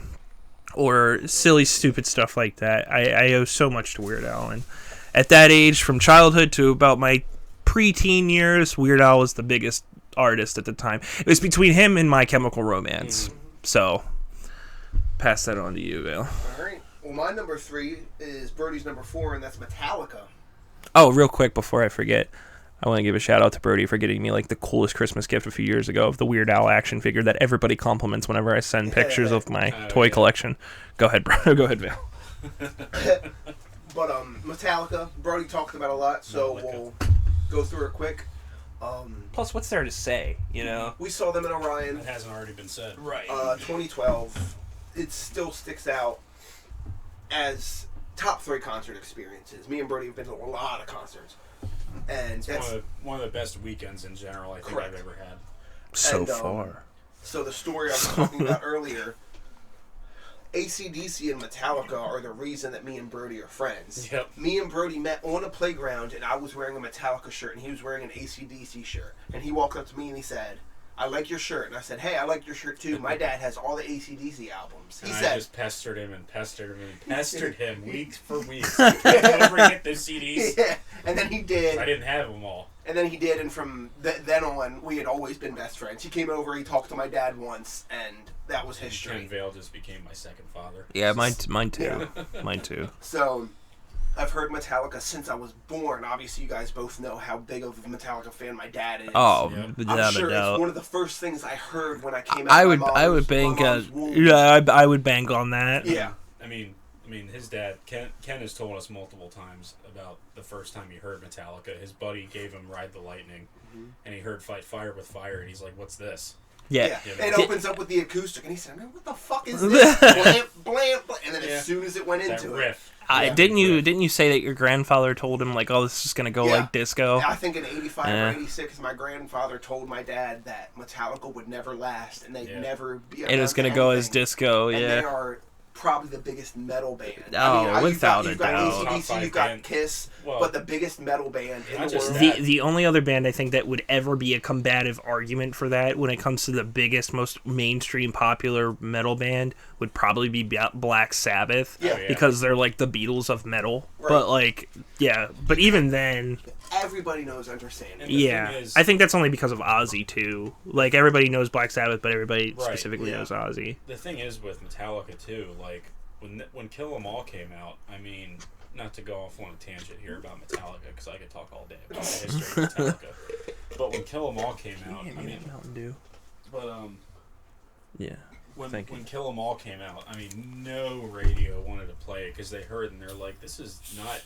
or silly, stupid stuff like that. I owe so much to Weird Al. And at that age, from childhood to about my preteen years, Weird Al was the biggest artist at the time. It was between him and My Chemical Romance. So, pass that on to you, Vale. All right. Well, my number 3 is Brody's number 4, and that's Metallica. Oh, real quick before I forget, I want to give a shout out to Brody for getting me like the coolest Christmas gift a few years ago of the Weird Al action figure that everybody compliments whenever I send pictures of my toy collection. Go ahead, bro. Go ahead, Vale. But Metallica, Brody talked about a lot, so we'll go through it quick. Plus, what's there to say, you know? We saw them in Orion. It hasn't already been said. Right. 2012. It still sticks out as top 3 concert experiences. Me and Brody have been to a lot of concerts. And It's one of the best weekends in general I think Correct. I've ever had. So And, far. So the story I was talking about earlier, AC/DC and Metallica are the reason that me and Brody are friends. Yep. Me and Brody met on a playground, and I was wearing a Metallica shirt, and he was wearing an AC/DC shirt. And he walked up to me and he said, "I like your shirt." And I said, "Hey, I like your shirt too. My dad has all the AC/DC albums." He And said, I just pestered him weeks for weeks. Come over and get those CDs. "Yeah." And then he did. I didn't have them all. And then he did, and from then on, we had always been best friends. He came over, he talked to my dad once, and that was history. Ken Vale just became my second father. Yeah, mine too. Yeah. Mine too. So, I've heard Metallica since I was born. Obviously, you guys both know how big of a Metallica fan my dad is. Oh, Yeah. without I'm sure a doubt. it's one of the first things I heard when I came out. I of would my I would mom's- bank my on mom's womb. I would bank on that. Yeah. I mean, his dad, Ken has told us multiple times about the first time he heard Metallica. His buddy gave him Ride the Lightning, and he heard Fight Fire with Fire, and he's like, "What's this?" Yeah. Yeah. It opens up with the acoustic, and he said, "Man, what the fuck is this?" Blam, blam, blam. And then as soon as it went That into riff. Yeah. Didn't you say that your grandfather told him like, "Oh, this is gonna go Yeah. like disco"? I think in 85 Yeah. or 86, my grandfather told my dad that Metallica would never last, and they'd never be It was gonna amount to go as anything. disco. And they Yeah. are probably the biggest metal band. Oh, without a you've got doubt. AC/DC, Top you've got band. Kiss, Well, but the biggest metal band in not the just world. that. The only other band I think that would ever be a combative argument for that when it comes to the biggest, most mainstream popular metal band would probably be Black Sabbath. Yeah. Oh, yeah. Because they're like the Beatles of metal. Right. But like, yeah. But even then, Everybody knows Enter Sandman. And the yeah. thing is- I think that's only because of Ozzy too. Like everybody knows Black Sabbath, but everybody Right, specifically yeah. knows Ozzy. The thing is with Metallica too, like when Kill 'Em All came out, I mean, not to go off on a tangent here about Metallica because I could talk all day about the history of Metallica, but when Kill 'Em All came out, I mean, Mountain Dew. but Yeah. when Thank you. when Kill 'Em All came out, I mean, no radio wanted to play it because they heard and they're like, this is not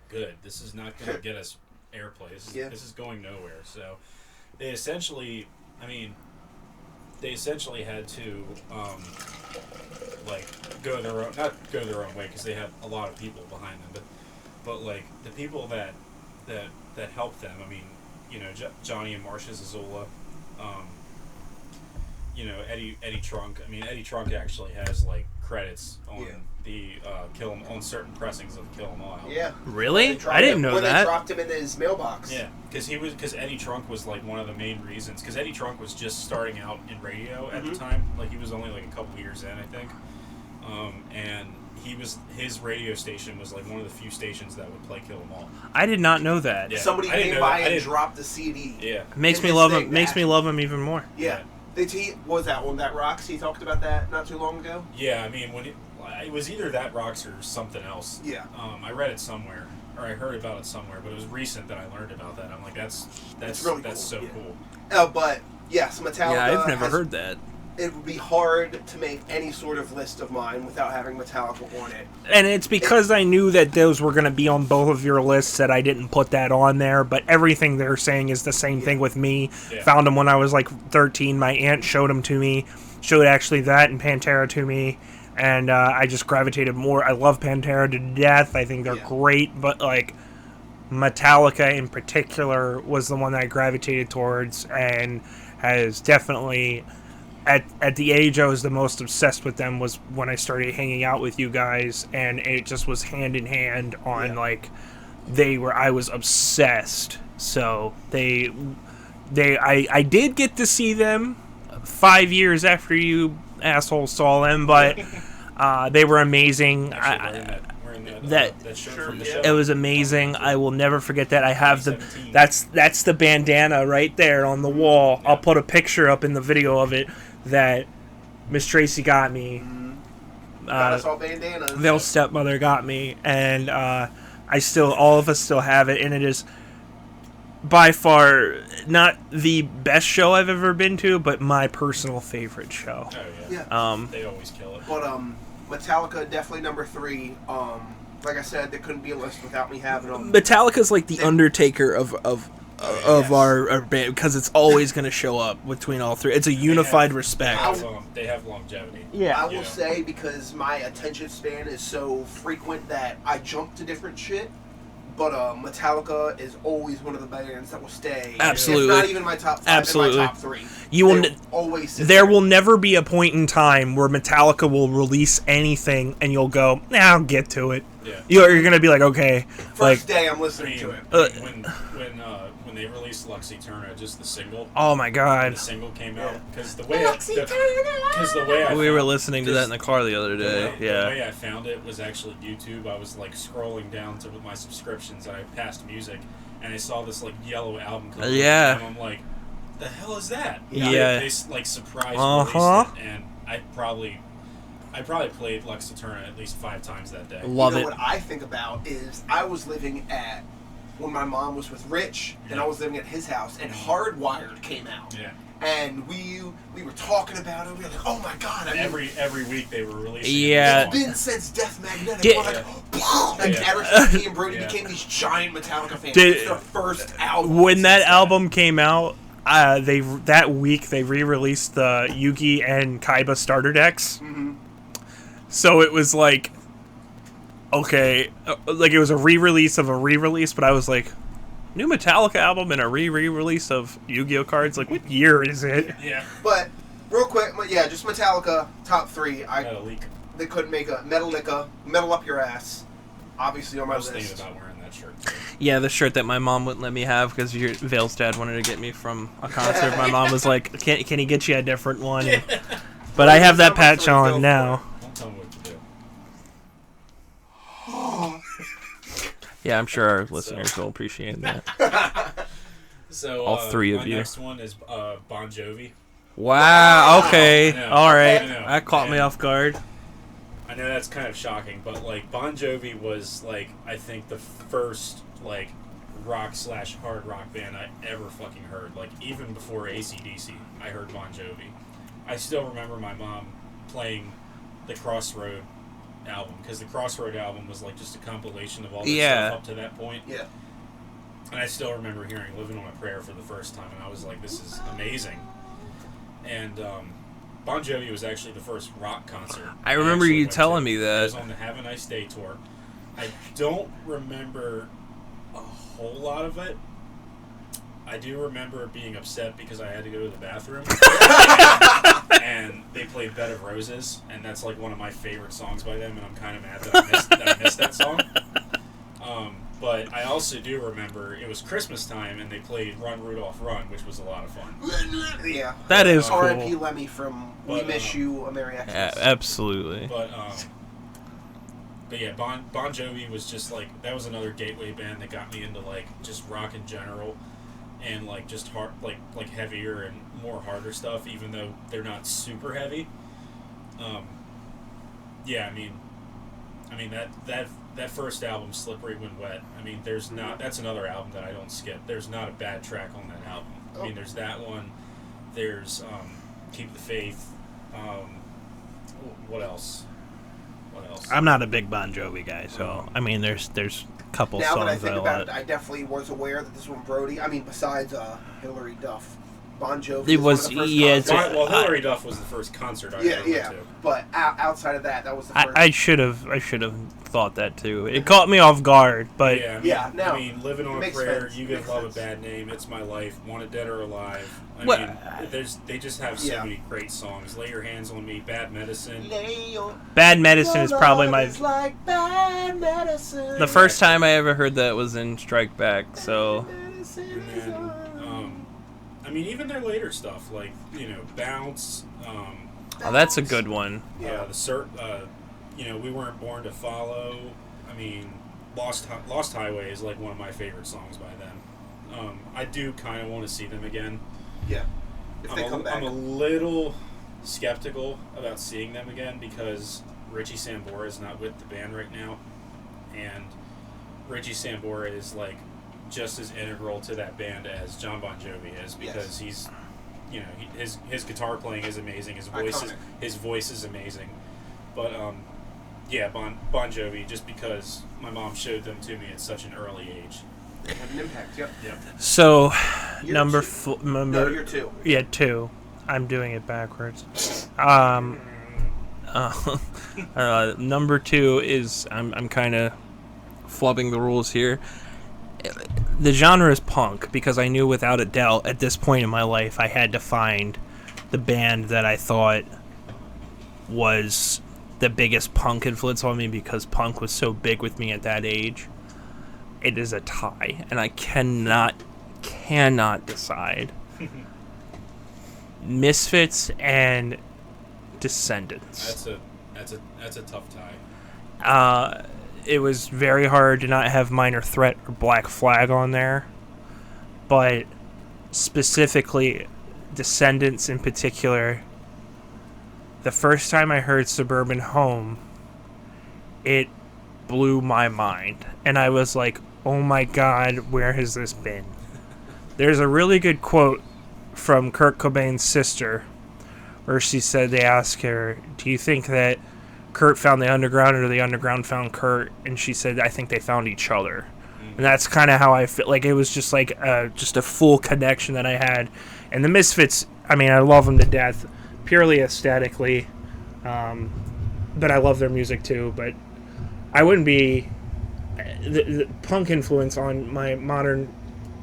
good. This is not going to get us airplay. This is going nowhere. So they essentially, I mean, they essentially had to like go their own, not go their own way because they had a lot of people behind them, but like the people that helped them. I mean, you know, Johnny and Marcia Zazzola, you know, Eddie Trunk. I mean, Eddie Trunk actually has like credits on the Kill 'Em, on certain pressings of Kill 'Em All album. Yeah. Really? I didn't know when that. They dropped him in his mailbox. Yeah, because Eddie Trunk was like one of the main reasons. Because Eddie Trunk was just starting out in radio at the time. Like he was only like a couple years in, I think. And his radio station was like one of the few stations that would play Kill 'Em All. I did not know that. Yeah. Somebody came by and dropped the CD. Yeah, Makes me love him. Makes me love him even more. Yeah. What was that one? That Rocks? He talked about that not too long ago. Yeah, I mean it was either that Rocks or something else. Yeah. I read it somewhere or I heard about it somewhere, but it was recent that I learned about that. I'm like, that's really that's cool. so cool. But yes, Metallica. Yeah, I've never heard that. It would be hard to make any sort of list of mine without having Metallica on it. And it's because I knew that those were going to be on both of your lists that I didn't put that on there. But everything they're saying is the same thing with me. Yeah. Found them when I was like 13. My aunt showed them to me. Showed actually that and Pantera to me. And I just gravitated more. I love Pantera to death. I think they're great. But like Metallica in particular was the one that I gravitated towards and has definitely... At the age I was the most obsessed with them was when I started hanging out with you guys, and it just was hand in hand on like I was obsessed. So I did get to see them 5 years after you assholes saw them, but they were amazing. That shirt from the show. It was amazing. I will never forget that. I have that's the bandana right there on the wall. I'll put a picture up in the video of it that Miss Tracy got me. Got us all bandanas. Vale's stepmother got me, and all of us still have it, and it is by far not the best show I've ever been to, but my personal favorite show. Oh yeah. They always kill it. But Metallica definitely number 3. Like I said, there couldn't be a list without me having them. Metallica's like the Undertaker of our band because it's always going to show up between all three. It's a unified respect. They have longevity. Yeah. I will say, because my attention span is so frequent that I jump to different shit. But Metallica is always one of the bands that will stay. Absolutely. It's not even my top 5. Absolutely. My top 3. You will always. There will never be a point in time where Metallica will release anything and you'll go, I'll get to it. Yeah. You're gonna be like, okay. First day I'm listening to it. When they released Lux Eterna, just the single. Oh my god. The single came out because the way we were listening to that in the car the other day. The way I found it was actually YouTube. I was like scrolling down to my subscriptions and I passed music and I saw this like yellow album cover. Yeah. And I'm like, the hell is that? Yeah. They like surprise released it, and I probably played Lux Eterna at least 5 times that day. Love it. What I think about is I was living at when my mom was with Rich, and I was living at his house, and Hardwired came out. Yeah. And we were talking about it. We were like, "Oh my god!" Every week they were releasing. Yeah. It's been since Death Magnetic. Aerosmith and Brody became these giant Metallica fans. It's their first album. When that album came out, that week they re-released the Yugi and Kaiba starter decks. Mm-hmm. So it was like, okay, like it was a re-release of a re-release, but I was like, new Metallica album and a re-release of Yu-Gi-Oh cards. Like, what year is it? Yeah. But real quick, just Metallica top 3. Metallica. They couldn't make a Metal Up Your Ass. Obviously on my list. I was thinking about wearing that shirt too. Yeah, the shirt that my mom wouldn't let me have because Vale's dad wanted to get me from a concert. My mom was like, can he get you a different one? But I have that patch on now. Don't tell me what to do. Yeah, I'm sure our listeners will appreciate that. So all 3 of my you. next one is Bon Jovi. Wow. Okay. I know, All right. I know. That caught me off guard. I know that's kind of shocking, but like Bon Jovi was like I think the first like rock/hard rock band I ever fucking heard. Like even before AC/DC, I heard Bon Jovi. I still remember my mom playing the Crossroad album because the Crossroad album was like just a compilation of all the stuff up to that point. Yeah. And I still remember hearing "Living on a Prayer" for the first time, and I was like, "This is amazing." And Bon Jovi was actually the first rock concert. I remember you telling me It that. was on the Have a Nice Day tour. I don't remember a whole lot of it. I do remember being upset because I had to go to the bathroom. And they played Bed of Roses, and that's like one of my favorite songs by them, and I'm kind of mad that I missed that song. But I also do remember it was Christmas time, and they played Run, Rudolph, Run, which was a lot of fun. Yeah. That is cool. R.I.P. Lemmy from We But, Miss You, a Merry Xmas. Yeah, absolutely. But yeah, Bon Jovi was just like, that was another gateway band that got me into like just rock in general, and like just hard, like heavier and more harder stuff, even though they're not super heavy. Yeah, I mean that first album, Slippery When Wet. I mean, that's another album that I don't skip. There's not a bad track on that album. I mean, there's that one. There's Keep the Faith. What else? I'm not a big Bon Jovi guy, so I mean, there's a couple Now that I songs think I about like. it, I definitely was aware that this one Brody. I mean, besides Hillary Duff, Bon Jovi. It was was- one of the first yeah, concerts. it's- Well, Hillary Duff was the first concert I ever went to. But outside of that was the first. I should have thought that too. It caught me off guard, but Yeah, Yeah, no, I mean, Living on a makes Prayer, sense, You makes Give Love sense. a Bad Name, It's My Life, Wanted Dead or Alive. I Well, mean, they just have so Yeah. many great songs. Lay Your Hands on Me, Bad Medicine. Bad Medicine is probably my. Like bad medicine. The first time I ever heard that was in Strike Back, so. And then, I mean, even their later stuff, like, Bounce, Oh, that's a good one. We Weren't Born to Follow. I mean, Lost Highway is like one of my favorite songs by them. I do kind of want to see them again. Yeah. If they come back. I'm a little skeptical about seeing them again because Richie Sambora is not with the band right now, and Richie Sambora is like just as integral to that band as John Bon Jovi is because he's, his guitar playing is amazing, his voice is amazing, but yeah, Bon Jovi, just because my mom showed them to me at such an early age. They have an impact. Yep. So, Year number two. number. No, you're two. Yeah, 2. I'm doing it backwards. Number 2 is I'm kind of flubbing the rules here. The genre is punk because I knew without a doubt at this point in my life I had to find the band that I thought was the biggest punk influence on me because punk was so big with me at that age. It is a tie, and I cannot decide. Misfits and Descendants. That's a tough tie. It was very hard to not have Minor Threat or Black Flag on there, but specifically Descendants in particular. The first time I heard Suburban Home, it blew my mind, and I was like, oh my god, where has this been? There's a really good quote from Kurt Cobain's sister where she said, they asked her, do you think that Kurt found the underground or the underground found Kurt? And she said, I think they found each other. And that's kind of how I feel. Like, it was just like just a full connection that I had. And the Misfits, I mean, I love them to death, purely aesthetically, but I love their music too. But I wouldn't be the punk influence on my modern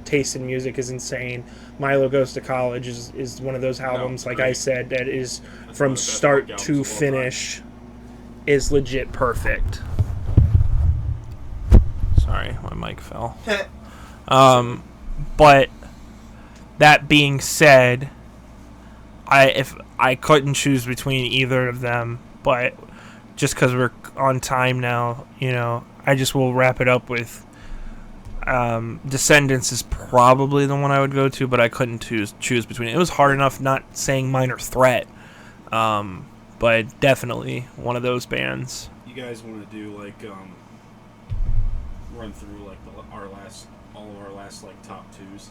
taste in music is insane. Milo Goes to College is one of those albums, like I said, that is That's from one of the best start punk to albums of all time. finish is legit perfect. Sorry, my mic fell. But that being said, if I couldn't choose between either of them, but just because we're on time now, I just will wrap it up with Descendants is probably the one I would go to, but I couldn't choose between it. It was hard enough not saying Minor Threat, but definitely one of those bands. You guys want to do like run through like all of our last like top twos,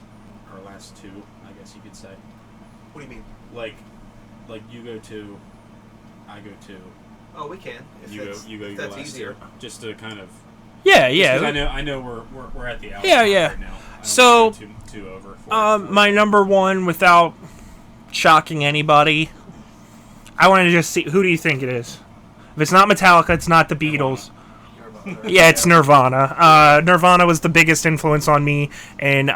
our last 2, I guess you could say. What do you mean? Like you go 2, I go 2. Oh, we can. If You go your that's last easier. 2. Just to kind of. Yeah, Just 'cause yeah. I know we're at the hour Yeah, yeah. right now. I don't So, wanna go too over. For My number 1 without shocking anybody, I want to just see, who do you think it is? If it's not Metallica, it's not the Beatles. Yeah, it's Nirvana. Nirvana was the biggest influence on me in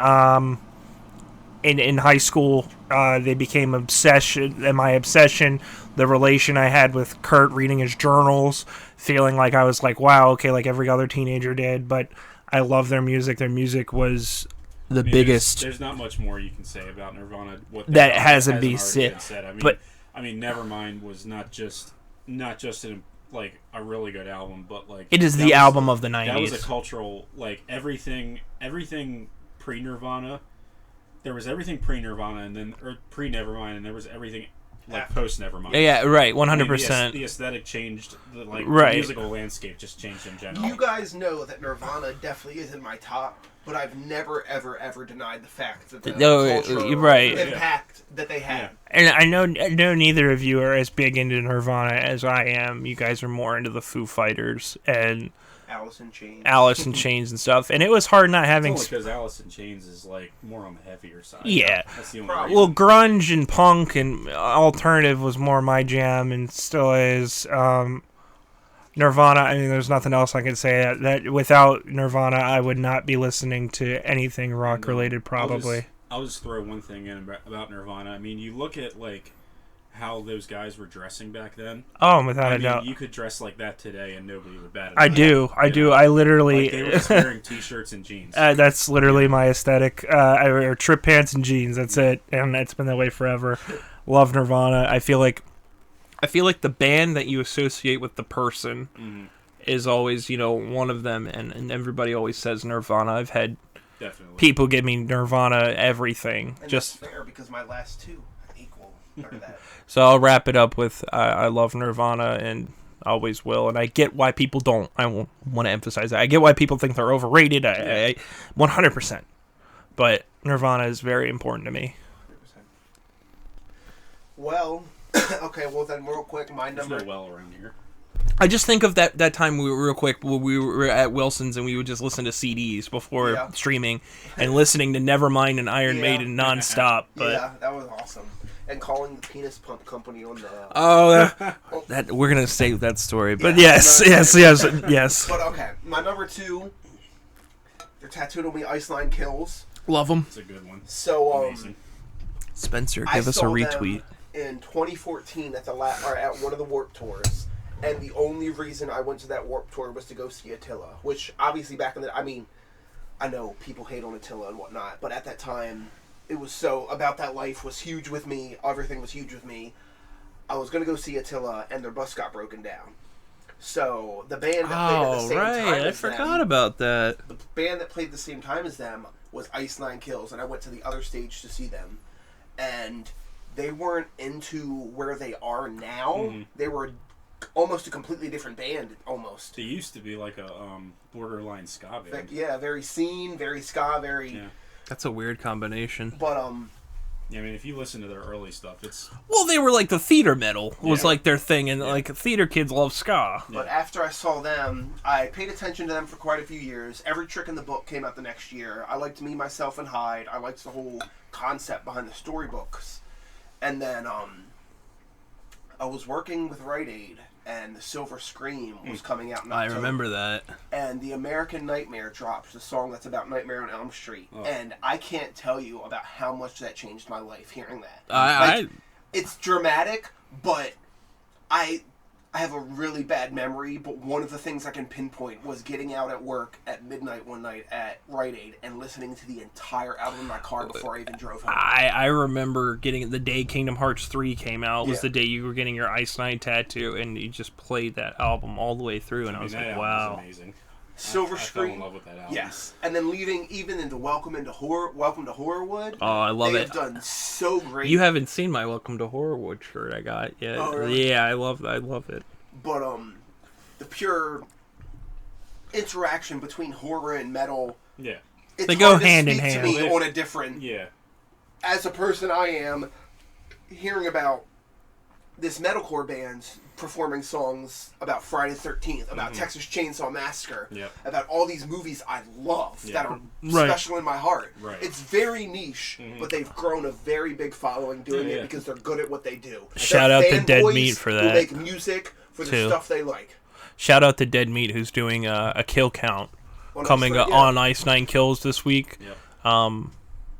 high school. They became obsession, and my obsession, the relation I had with Kurt, reading his journals, feeling like I was like, wow, okay, like every other teenager did, but I love their music. Their music was the biggest. There's not much more you can say about Nirvana. That hasn't been said. I mean, Nevermind was not just like a really good album, but like it is the album of the 90s. That was a cultural, like everything pre-Nirvana. There was everything pre-Nirvana and then pre-Nevermind, and there was everything like post-Nevermind. Yeah, right, 100%. I mean, the aesthetic changed, the musical landscape just changed in general. You guys know that Nirvana definitely is in my top, but I've never, ever denied the fact that the cultural impact that they had. And I know neither of you are as big into Nirvana as I am. You guys are more into the Foo Fighters and Alice in Chains and stuff. And it was hard not having... It's only because Alice in Chains is like more on the heavier side. Yeah. That's the only reason. Well, grunge and punk and alternative was more my jam and still is. Nirvana, I mean, there's nothing else I can say. That without Nirvana, I would not be listening to anything rock-related, probably. I'll just throw one thing in about Nirvana. I mean, you look at, like, how those guys were dressing back then. Oh, without a doubt. You could dress like that today and nobody would bat it. I do. I literally... Like, they were just wearing T-shirts and jeans. That's literally my aesthetic. I wear trip pants and jeans. That's it. And it's been that way forever. Love Nirvana. I feel like the band that you associate with the person is always, one of them, and everybody always says Nirvana. I've had people give me Nirvana everything. And just that's fair because my last two equal that. So I'll wrap it up with I love Nirvana and always will, and I get why people don't. I want to emphasize that. I get why people think they're overrated. I 100%. But Nirvana is very important to me. 100%. Well, okay, well then real quick, my number... There's no well around here. I just think of that time we were at Wilson's and we would just listen to CDs before streaming and listening to Nevermind and Iron Maiden nonstop. But yeah, that was awesome. And calling the Penis Pump Company on the... that we're going to save that story. But yes. But okay, my number two, they're tattooed on me, Iceland Kills. Love them. It's a good one. So, Spencer, give us a retweet. In 2014 at one of the Warped Tours, and the only reason I went to that Warped Tour was to go see Attila, which obviously back in the... I mean, I know people hate on Attila and whatnot, but at that time... It was so... About That Life was huge with me. Everything was huge with me. I was going to go see Attila, and their bus got broken down. So, the band that played at the same time as forgot about that. The band that played at the same time as them was Ice9 Kills, and I went to the other stage to see them. And they weren't into where they are now. Mm-hmm. They were almost a completely different band, almost. They used to be like a borderline ska band. Yeah, very scene, very ska, very... Yeah. That's a weird combination. But, yeah, I mean, if you listen to their early stuff, it's... Well, they were like the theater metal was like their thing, and like theater kids love ska. But after I saw them, I paid attention to them for quite a few years. Every Trick in the Book came out the next year. I liked Me, Myself, and Hyde. I liked the whole concept behind the storybooks. And then, I was working with Rite Aid, and The Silver Scream was coming out in October. I remember that. And The American Nightmare drops, the song that's about Nightmare on Elm Street. Oh. And I can't tell you about how much that changed my life hearing that. It's dramatic, but I have a really bad memory, but one of the things I can pinpoint was getting out at work at midnight one night at Rite Aid and listening to the entire album in my car before I even drove home. I remember getting the day Kingdom Hearts 3 came out was the day you were getting your Ice Nine tattoo, and you just played that album all the way through, and I was like, wow. Amazing. Silver Scream. I fell in love with that album. Yes. And then leading even into Welcome to Horrorwood. Oh, I love it. They've done so great. You haven't seen my Welcome to Horrorwood shirt I got yet. Oh, really? Yeah, I love it. But the pure interaction between horror and metal. Yeah. It's they go hard to hand in speak hand. To me on a different. Yeah. As a person I am, hearing about this metalcore bands performing songs about Friday the 13th, about Texas Chainsaw Massacre, about all these movies I love that are special in my heart. Right. It's very niche, but they've grown a very big following doing it because they're good at what they do. Shout out to Dead Meat for that. Who make music for the stuff they like. Shout out to Dead Meat, who's doing a kill count coming on Ice 9 Kills this week.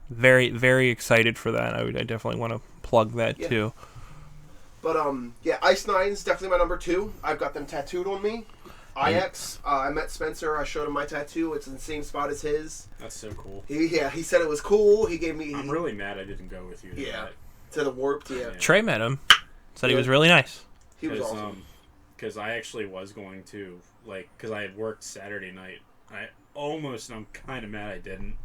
Very, very excited for that. I definitely want to plug that too. But Ice 9's definitely my number 2. I've got them tattooed on me. IX, I met Spencer. I showed him my tattoo. It's in the same spot as his. That's so cool. He said it was cool. He gave me. I'm really mad I didn't go with you. To the Warped. Trey met him. Said he was really nice. He was awesome. Because I actually was going to, because I had worked Saturday night. I'm kind of mad I didn't,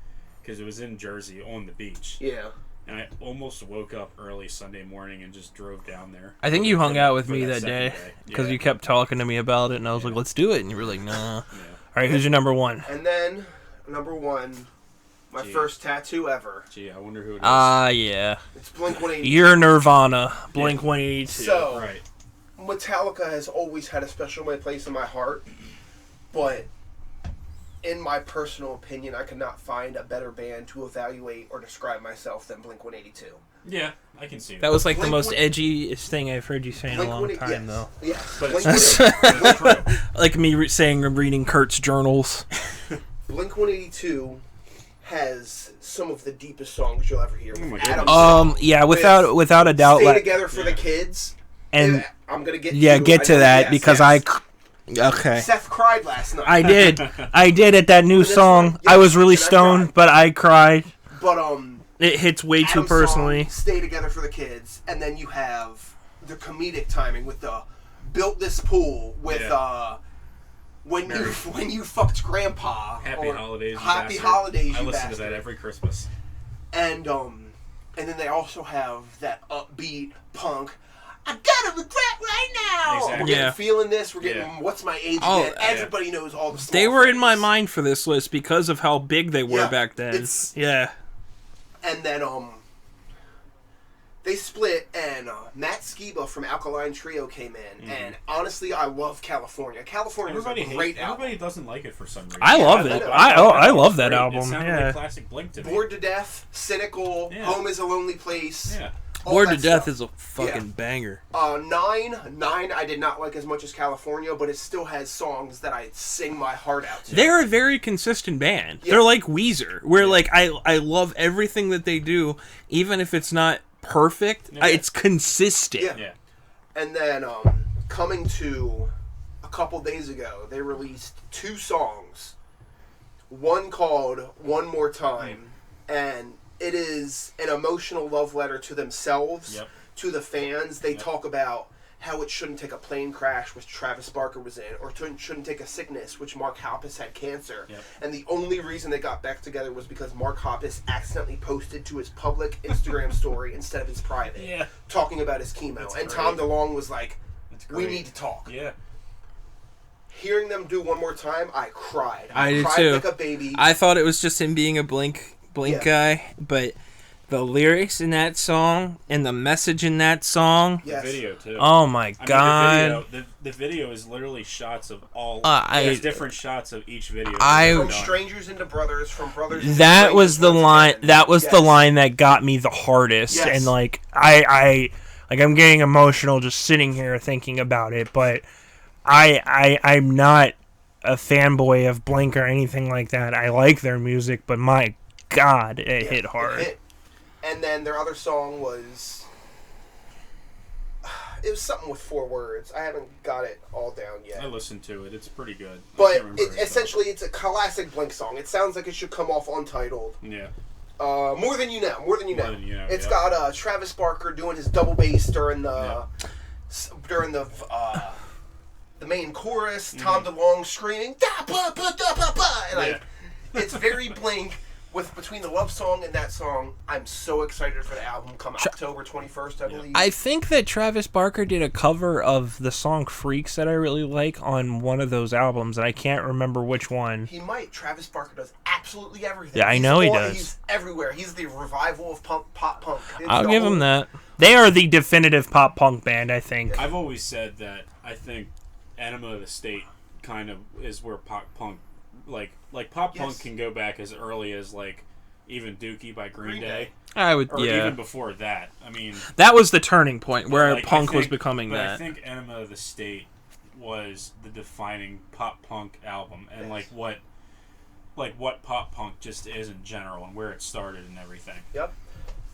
because it was in Jersey on the beach. Yeah. And I almost woke up early Sunday morning and just drove down there. I think you hung out with me that day because you kept talking to me about it, and I was like, let's do it. And you were like, nah. All right, who's your number 1? And then, number 1, my first tattoo ever. I wonder who it is. Yeah. It's Blink-182. You're Nirvana, Blink-182. So, Metallica has always had a special place in my heart, but in my personal opinion, I could not find a better band to evaluate or describe myself than Blink-182. Yeah, I can see that. That was like the most edgiest thing I've heard you say in a long time, though. Yeah, but like me reading Kurt's journals. Blink-182 has some of the deepest songs you'll ever hear. Without a doubt. Stay Together for the Kids. And I'm gonna get to that because Okay. Seth cried last night. I did at that new song. I was really stoned, but I cried. But it hits way too personally. Stay Together for the Kids, and then you have the comedic timing with the built this pool with when you fucked Grandpa. Happy Holidays. Happy Holidays. I listen to that every Christmas. And then they also have that upbeat punk. I got a regret right now. Exactly. We're getting feeling this. We're getting what's my age again. Everybody knows all the stuff. They were in my mind for this list because of how big they were back then. And then they split, and Matt Skiba from Alkaline Trio came in, and honestly, I love California. California is a great album. Everybody doesn't like it for some reason. I love it. I love that album. It sounded like classic Blink to me. Bored to Death, Cynical, Home is a Lonely Place. Yeah. Bored to Death is a fucking banger. 9 I did not like as much as California, but it still has songs that I sing my heart out to. They're a very consistent band. Yeah. They're like Weezer, where I love everything that they do, even if it's not perfect. It's consistent. Yeah. And then coming to a couple days ago, they released 2 songs. One called One More Time, and it is an emotional love letter to themselves, to the fans. They talk about how it shouldn't take a plane crash, which Travis Barker was in, or shouldn't take a sickness, which Mark Hoppus had cancer. And the only reason they got back together was because Mark Hoppus accidentally posted to his public Instagram story instead of his private, talking about his chemo. That's and great. Tom DeLonge was like, we need to talk. Yeah. Hearing them do One More Time, I cried. I did cried too. Like a baby. I thought it was just him being a Blink guy, but the lyrics in that song and the message in that song, the video too. Oh my god! The video is literally shots of all. There's different shots of each video. From strangers into brothers, from brothers. Into that was the line. That was the line that got me the hardest, and I'm getting emotional just sitting here thinking about it. But I'm not a fanboy of Blink or anything like that. I like their music, but my God, it hit hard. And then their other song was... It was something with 4 words. I haven't got it all down yet. I listened to it. It's pretty good. But essentially, it's a classic Blink song. It sounds like it should come off untitled. Yeah. More Than You Know. More Than You Know. It's got Travis Barker doing his double bass during the main chorus. Tom DeLonge screaming, da ba ba da ba ba, and it's very Blink. With between the love song and that song, I'm so excited for the album come October 21st, I believe. I think that Travis Barker did a cover of the song Freaks that I really like on one of those albums, and I can't remember which one. He might. Travis Barker does absolutely everything. Yeah, I know he does. He's everywhere. He's the revival of pop punk. I'll give him that. They are the definitive pop punk band, I think. I've always said that I think Enema of the State kind of is where pop punk, like pop punk can go back as early as like even Dookie by Green Day. I would, or even before that. I mean, that was the turning point where like, punk was becoming but that. I think Enema of the State was the defining pop punk album, and like what pop punk just is in general, and where it started and everything. Yep.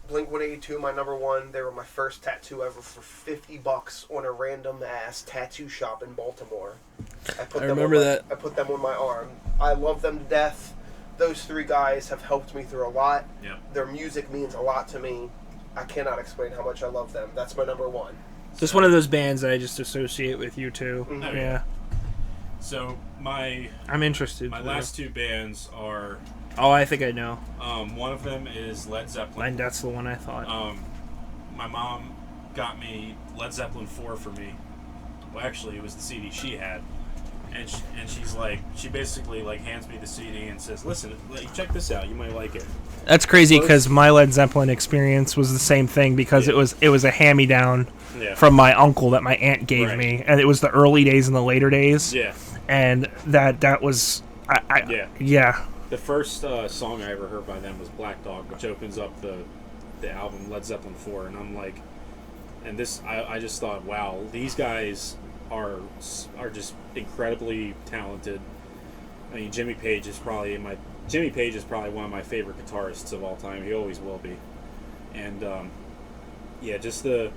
Blink-182, my number one. They were my first tattoo ever for $50 on a random ass tattoo shop in Baltimore. I remember that. I put them on my arm. I love them to death. Those three guys have helped me through a lot. Yep. Their music means a lot to me. I cannot explain how much I love them. That's my number one. Just one of those bands that I just associate with you two. Mm-hmm. Yeah. So I'm interested. My last two bands are. Oh, I think I know. One of them is Led Zeppelin. And that's the one I thought. My mom got me Led Zeppelin 4 for me. Well, actually, it was the CD she had. And she's like, she basically like hands me the CD and says, "Listen, check this out. You might like it." That's crazy because my Led Zeppelin experience was the same thing because it was a hand-me-down from my uncle that my aunt gave me, and it was the early days and the later days. Yeah. And that was yeah. The first song I ever heard by them was Black Dog, which opens up the album Led Zeppelin 4, and I'm like, and this I just thought, wow, these guys are just incredibly talented. I mean, Jimmy Page is probably one of my favorite guitarists of all time. He always will be. And just the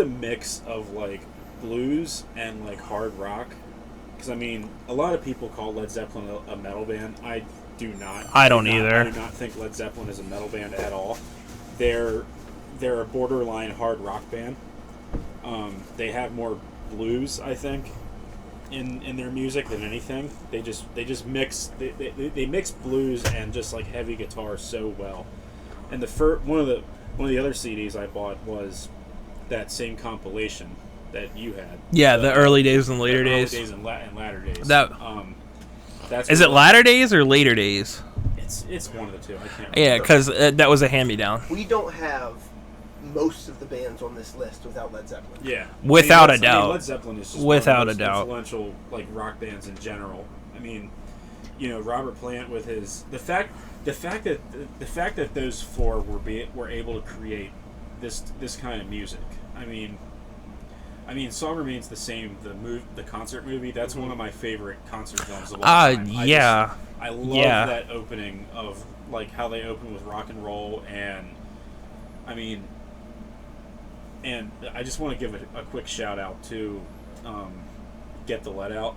mix of like blues and like hard rock. Because I mean, a lot of people call Led Zeppelin a metal band. I do not. I don't either. I do not think Led Zeppelin is a metal band at all. They're a borderline hard rock band. They have more blues, I think, in their music than anything. They just mix they mix blues and just like heavy guitar so well. And one of the other CDs I bought was that same compilation that you had. Yeah, the early days and later days. Early days and latter days. Is it latter days or later days? It's one of the two. I can't remember. Yeah, because that was a hand-me-down. We don't have most of the bands on this list without Led Zeppelin. Yeah, Without a doubt. Led Zeppelin is just Without one of the most a doubt. influential like rock bands in general. I mean, Robert Plant with the fact that those four were able to create this kind of music. I mean, Song Remains the Same. The concert movie. That's one of my favorite concert films of all time. Yeah. I love that opening of like how they open with rock and roll, and I mean, and I just want to give a quick shout out to Get the Let Out.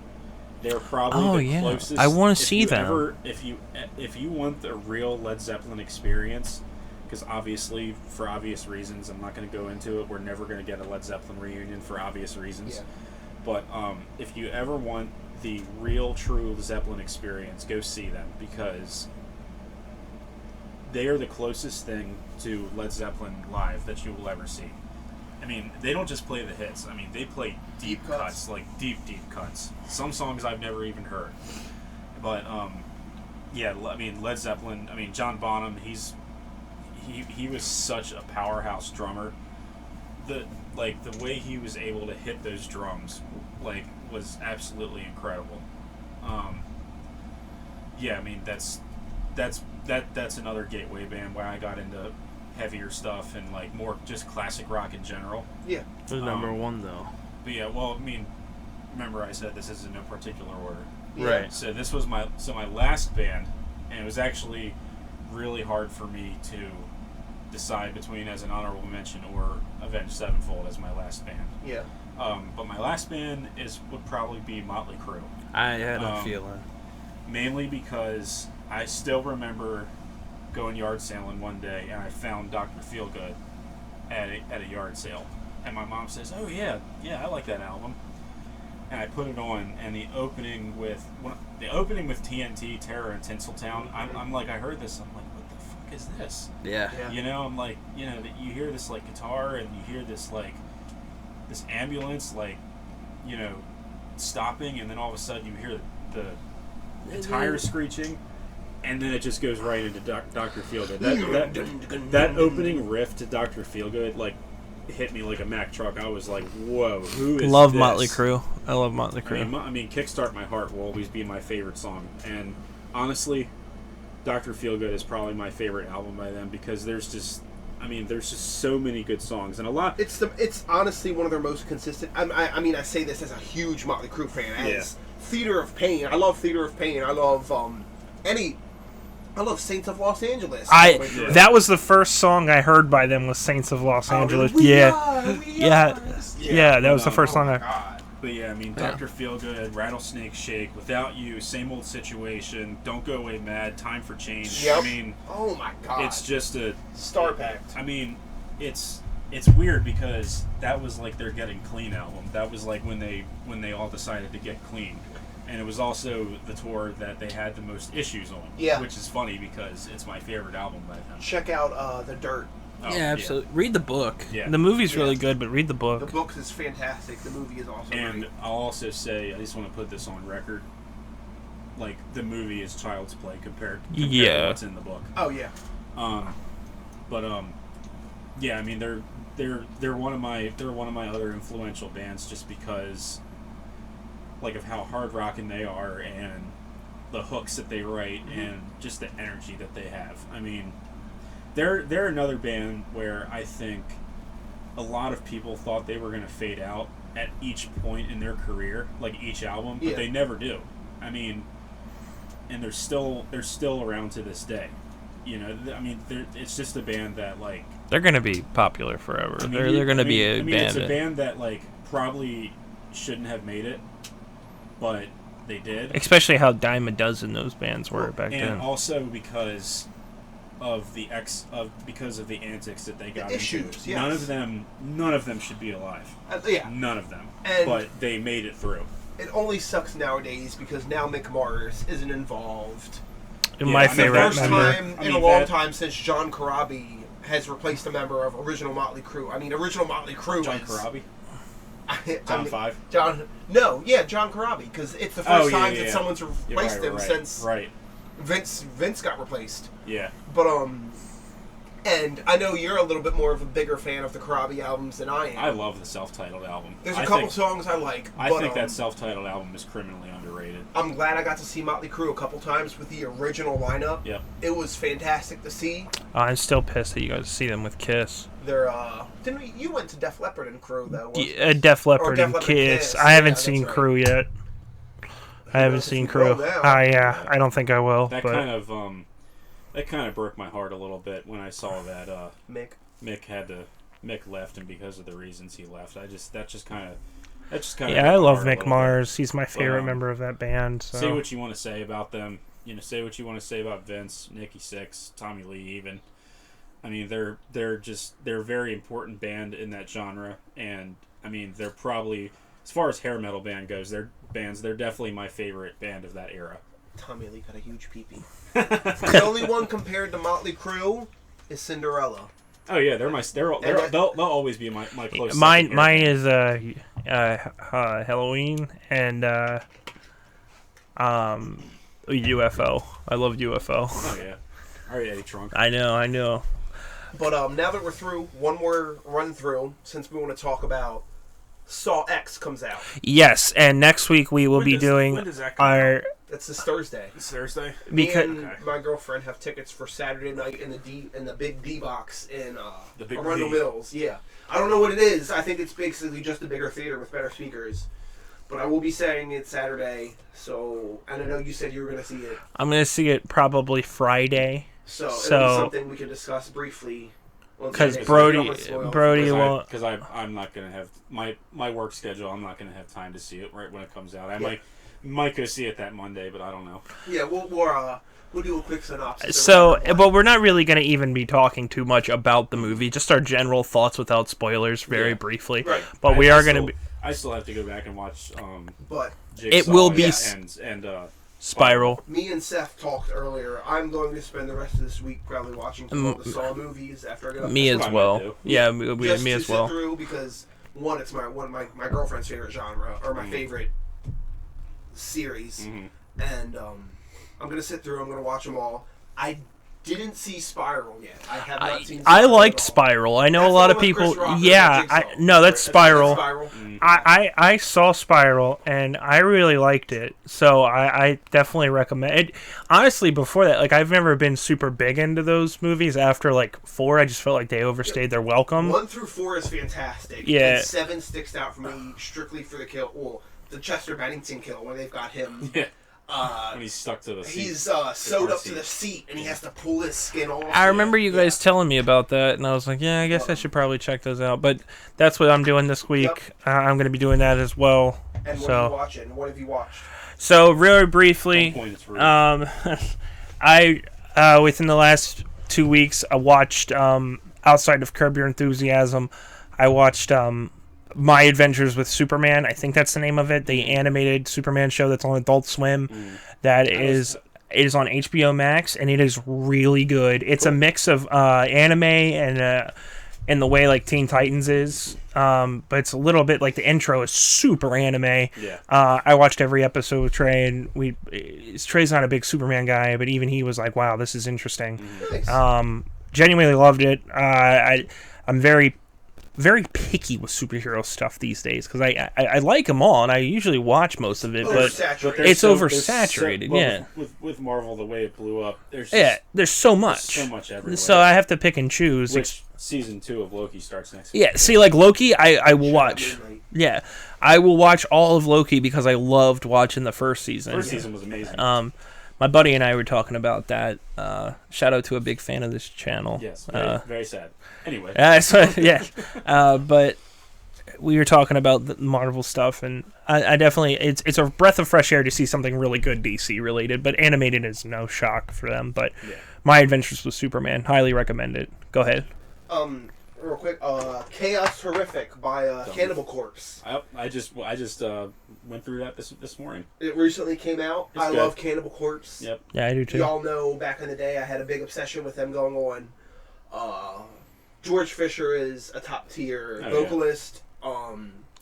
They're probably the closest. I want to see them. If you want the real Led Zeppelin experience, because obviously, for obvious reasons, I'm not going to go into it. We're never going to get a Led Zeppelin reunion for obvious reasons. Yeah. But if you ever want the real, true Zeppelin experience, go see them, because they are the closest thing to Led Zeppelin live that you will ever see. I mean, they don't just play the hits. I mean, they play deep cuts, like deep cuts. Some songs I've never even heard. But, Led Zeppelin, John Bonham, he was such a powerhouse drummer. The way he was able to hit those drums, was absolutely incredible. That's another gateway band where I got into heavier stuff and more just classic rock in general. Yeah. Who's number one though? But yeah, remember I said this is in no particular order. Yeah. Right. So this was my last band, and it was actually really hard for me to decide between as an honorable mention or Avenged Sevenfold as my last band. Yeah. But my last band would probably be Motley Crue. I had a feeling. Mainly because I still remember going yard sailing one day and I found Dr. Feelgood at a yard sale. And my mom says, "Oh yeah, I like that album." And I put it on, and the opening with TNT, Terror in Tinseltown, I'm like, I heard this, I'm like, what the fuck is this? Yeah. I'm like, that you hear this guitar and you hear this this ambulance stopping, and then all of a sudden you hear the tires screeching, and then it just goes right into Dr. Feelgood. That opening riff to Dr. Feelgood, like, hit me like a Mack truck. I was like, whoa, who is Love this? Motley Crue. I love Motley Crue. I mean, Kickstart My Heart will always be my favorite song. And honestly, Dr. Feelgood is probably my favorite album by them because there's just so many good songs and a lot. It's honestly one of their most consistent. I mean, I say this as a huge Motley Crue fan. As Theater of Pain, I love Theater of Pain. I love I love Saints of Los Angeles. That was the first song I heard by them was Saints of Los Angeles. That was the first song I. But yeah, I mean, Dr. Feelgood, Rattlesnake Shake, Without You, Same Old Situation, Don't Go Away Mad, Time for Change. Yep. I mean, oh my god, it's just a star packed. I mean, it's weird because that was like their Getting Clean album. That was like when they all decided to get clean. And it was also the tour that they had the most issues on. Yeah. Which is funny because it's my favorite album by them. Check out The Dirt. Oh, yeah, absolutely. Read the book. Yeah. The movie's really good, but read the book. The book is fantastic. The movie is also And great. I'll also say, I just want to put this on record, like, the movie is child's play compared to what's in the book. Oh, yeah. Yeah, I mean, they're one of my other influential bands just because, like, of how hard rocking they are and the hooks that they write and just the energy that they have. I mean, they're another band where I think a lot of people thought they were going to fade out at each point in their career, like each album, but they never do. I mean, and they're still around to this day. You know, I mean, it's just a band that, like, they're going to be popular forever. I mean, they're going to be a band. band. It's a band that, like, probably shouldn't have made it, but they did. Especially how dime a dozen those bands were back then. And also because of the antics that they got issues, into. yes. None of them should be alive. Yeah. None of them. And but they made it through. It only sucks nowadays because now Mick Mars isn't involved. My favorite the first member. time in a long time since John Corabi has replaced a member of original Motley Crue. I mean, original Motley Crue John is... Corabi? John 5? John Corabi, because it's the first time that someone's replaced him since Vince got replaced. Yeah. But, and I know you're a little bit more of a bigger fan of the Corabi albums than I am. I love the self-titled album. There's a couple songs I like. I think that self-titled album is criminally underrated. I'm glad I got to see Motley Crue a couple times with the original lineup. Yep. It was fantastic to see. I'm still pissed that you guys see them with Kiss. They're, you went to Def Leppard and Crue, though, Def Leppard and Kiss. I haven't seen Crue yet. I haven't seen Crue. I don't think I will. That kind of broke my heart a little bit when I saw that Mick left, and because of the reasons he left, that just kind of I love Mick Mars. He's my favorite member of that band. So. Say what you want to say about them. You know, say what you want to say about Vince, Nikki Sixx, Tommy Lee, even. I mean, they're a very important band in that genre, and I mean, they're probably, as far as hair metal band goes, they're definitely my favorite band of that era. Tommy Lee got a huge pee-pee. The only one compared to Motley Crue is Cinderella. Oh yeah, they'll always be my close. Mine is Halloween and UFO. I love UFO. Oh yeah, already Trunk. I know. But now that we're through, one more run through since we want to talk about Saw X comes out. Yes, and next week we will be doing when does that come out? It's this Thursday. It's Thursday. Because me and my girlfriend have tickets for Saturday night in the big D box in Arundel D. Mills. Yeah, I don't know what it is. I think it's basically just a bigger theater with better speakers. But I will be saying it's Saturday. So, and I know you said you were going to see it. I'm going to see it probably Friday. So it'll be something we can discuss briefly. Because Brody won't. Because I'm not going to have my work schedule. I'm not going to have time to see it right when it comes out. I might go see it that Monday, but I don't know. Yeah, we'll do a quick synopsis. So, but we're not really going to even be talking too much about the movie. Just our general thoughts without spoilers, very briefly. Right. But we are going to be. I still have to go back and watch. But Jigsaw it will be and Spiral. Me and Seth talked earlier. I'm going to spend the rest of this week probably watching some of the Saw movies after I get off. Me as well. Yeah, me as well. Sit through because one, it's my girlfriend's favorite genre or my favorite series, and I'm gonna sit through. I'm gonna watch them all. I didn't see Spiral yet. I have not seen. I Spiral liked at all. Spiral. I know That's a lot the of one with people. Chris Rock and Yeah, Jigsaw. no, that's Spiral. Spiral. I saw Spiral and I really liked it, so I definitely recommend it. Honestly, before that, like I've never been super big into those movies. After like 4, I just felt like they overstayed their welcome. 1 through 4 is fantastic. Yeah. And 7 sticks out for me strictly for the kill. Well, the Chester Bennington kill where they've got him. Yeah. When he's stuck to the seat. He's sewed up to the seat and he has to pull his skin off. I remember you guys telling me about that, and I was like, yeah, I guess I should probably check those out. But that's what I'm doing this week. Yep. I'm going to be doing that as well. And what so. are you watching? What have you watched? So really briefly, At some point it's rude. I within the last 2 weeks, I watched outside of Curb Your Enthusiasm, I watched My Adventures with Superman. I think that's the name of it. The animated Superman show that's on Adult Swim. That is. It is on HBO Max, and it is really good. It's a mix of anime and in the way like Teen Titans is, but it's a little bit like the intro is super anime. Yeah. I watched every episode with Trey, and Trey's not a big Superman guy, but even he was like, "Wow, this is interesting." Nice. Genuinely loved it. I'm very, very picky with superhero stuff these days because I like them all, and I usually watch most of it, but Oversaturated. it's oversaturated. Yeah. With Marvel, the way it blew up, there's There's so much. There's so much everywhere. So I have to pick and choose. Which season 2 of Loki starts next week. Yeah, see, like Loki, I will watch. Yeah, I will watch all of Loki because I loved watching the first season. First season was amazing. My buddy and I were talking about that. Shout out to a big fan of this channel. Yes, very sad. Anyway. But we were talking about the Marvel stuff, and I definitely it's a breath of fresh air to see something really good DC related, but animated is no shock for them. But My Adventures with Superman, highly recommend it. Go ahead. Real quick, Chaos Horrific by Cannibal Corpse. I just went through that this morning. It recently came out. It's I good. love Cannibal Corpse. Yep. Yeah, I do too. Y'all know back in the day I had a big obsession with them going on. George Fisher is a top tier vocalist.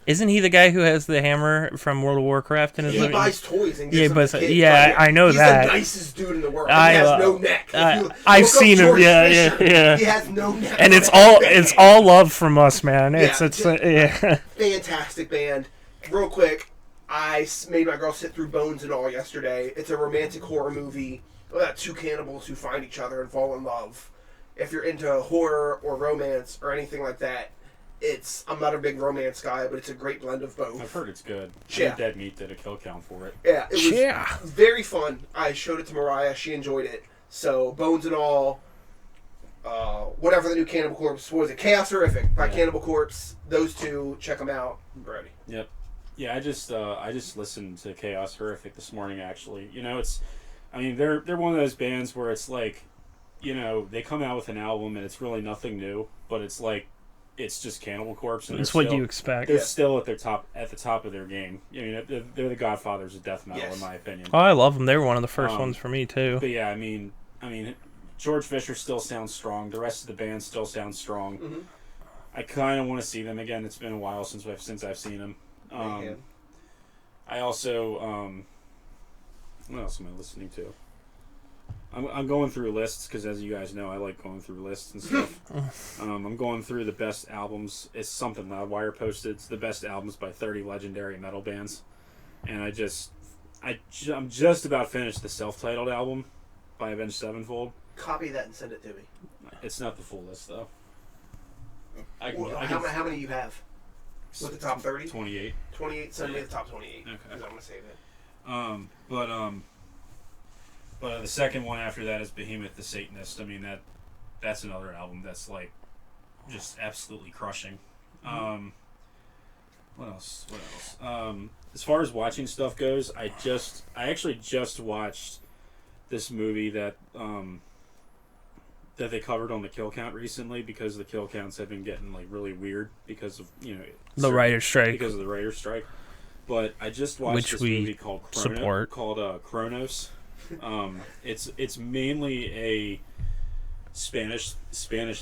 Isn't he the guy who has the hammer from World of Warcraft in his He living? buys toys and gives them to kids. I know He's that. the nicest dude in the world. He has no neck. If you I've look up seen him. George Yeah. Fisher, He has no neck. And it's all love from us, man. It's Yeah, fantastic band. Real quick, I made my girl sit through Bones and All yesterday. It's a romantic horror movie about 2 cannibals who find each other and fall in love. If you're into horror or romance or anything like that, I'm not a big romance guy, but it's a great blend of both. I've heard it's good. Yeah. Dead Meat did a kill count for it. Yeah, it was very fun. I showed it to Mariah. She enjoyed it. So, Bones and All, whatever the new Cannibal Corpse was, Chaos Horrific by Cannibal Corpse. Those 2, check them out. I'm ready. Yep. Yeah, I just listened to Chaos Horrific this morning. Actually, they're one of those bands where it's like, they come out with an album and it's really nothing new, but it's like it's just Cannibal Corpse. And That's what you expect. They're still at the top of their game. They're the godfathers of death metal, in my opinion. Oh, I love them. They were one of the first ones for me too. But yeah, I mean, George Fisher still sounds strong. The rest of the band still sounds strong. Mm-hmm. I kind of want to see them again. It's been a while since I've seen them. I also, what else am I listening to? I'm going through lists because, as you guys know, I like going through lists and stuff. I'm going through the best albums. It's something Loudwire posted. It's the best albums by 30 legendary metal bands, and I'm just about finished the self-titled album by Avenged Sevenfold. Copy that and send it to me. It's not the full list though. How many you have? With the top 30? 28. 28. Send me the top 28. Okay. Because I'm gonna save it. But the second one after that is Behemoth the Satanist. I mean that's another album that's like just absolutely crushing. What else? As far as watching stuff goes, I actually just watched this movie that they covered on the kill count recently because the kill counts have been getting like really weird because of the writer's strike. Because of the writer's strike. But I just watched this movie called Kronos. It's mainly a Spanish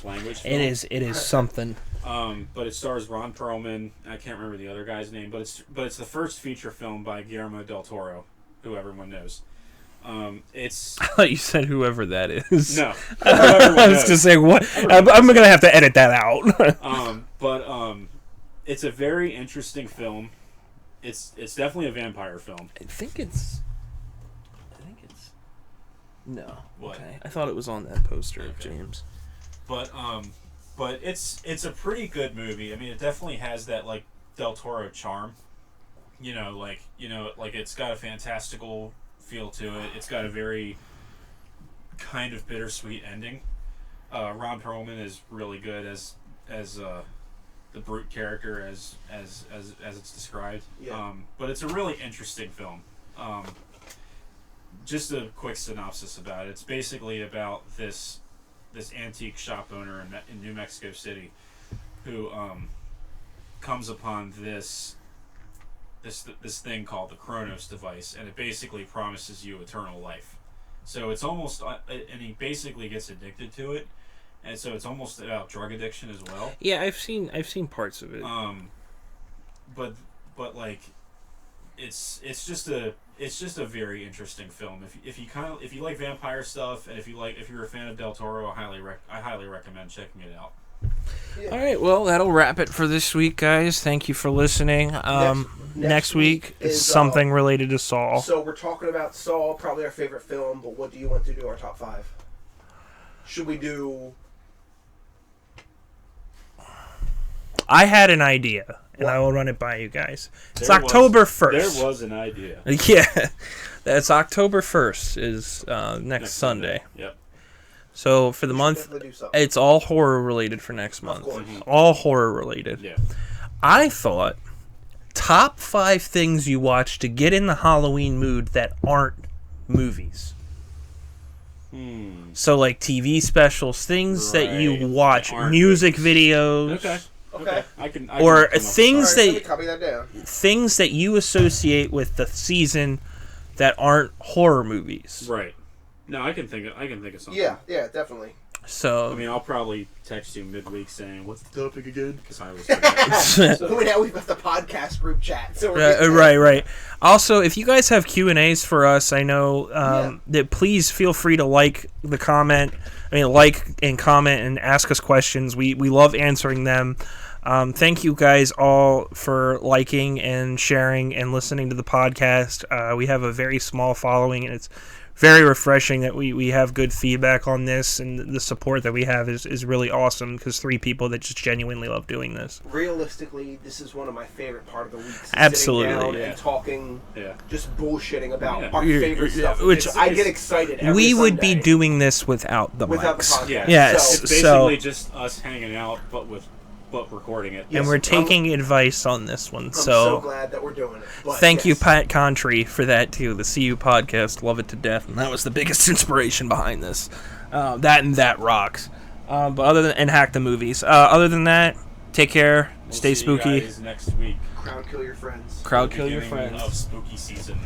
language film. It is something. But it stars Ron Perlman. I can't remember the other guy's name, but it's the first feature film by Guillermo del Toro, who everyone knows. It's I thought you said whoever that is. no. I was just saying what. I'm gonna have to edit that out. But it's a very interesting film. It's definitely a vampire film. I think it's. No. What? Okay. I thought it was on that poster of James. But it's a pretty good movie. I mean, it definitely has that like Del Toro charm. Like it's got a fantastical feel to it. It's got a very kind of bittersweet ending. Ron Perlman is really good as the brute character as it's described. Yeah. But it's a really interesting film. Just a quick synopsis about it. It's basically about this antique shop owner in New Mexico City who comes upon this thing called the Chronos device, and it basically promises you eternal life. So it's almost, and he basically gets addicted to it, and so it's almost about drug addiction as well. Yeah, I've seen parts of it. But like, it's just a very interesting film. If you like vampire stuff, and if you're a fan of Del Toro, I highly recommend checking it out. Yeah. All right, well, that'll wrap it for this week, guys. Thank you for listening. Next week is something related to Saw. So we're talking about Saw, probably our favorite film, but what do you want to do our top 5? Should we do... I had an idea, and I will run it by you guys. It's October 1st. There was an idea. Yeah, that's October 1st is next Sunday. Yep. So for the month, it's all horror related for next month. All horror related. Yeah. I thought top 5 things you watch to get in the Halloween mood that aren't movies. So like TV specials, things that you watch, music videos. Okay. I can things let me copy that down. things that you associate with the season that aren't horror movies. Right. No, I can think of something. Yeah, definitely. So I mean, I'll probably text you midweek saying, "What's the topic again?" Because I was forgetting. So now we've got the podcast group chat. So right. Also, if you guys have Q&As for us, I know that please feel free to like and comment and ask us questions. We love answering them. Thank you guys all for liking and sharing and listening to the podcast. We have a very small following, and it's very refreshing that we have good feedback on this, and the support that we have is really awesome because 3 people that just genuinely love doing this. Realistically, this is one of my favorite part of the weeks. Absolutely, sitting down and talking, just bullshitting about our Yeah. favorite stuff. Which I get excited every we would Sunday be doing this without the mics. podcast. Yes, It's basically just us hanging out, but recording it. And we're taking advice on this one. I'm so glad that we're doing it. But thank you, Pat Contry, for that too. The CU podcast, love it to death, and that was the biggest inspiration behind this. That rocks. But and Hack the Movies. Other than that, take care, stay spooky. See you guys next week. Crowd kill your friends. Crowd kill your friends. Of spooky season.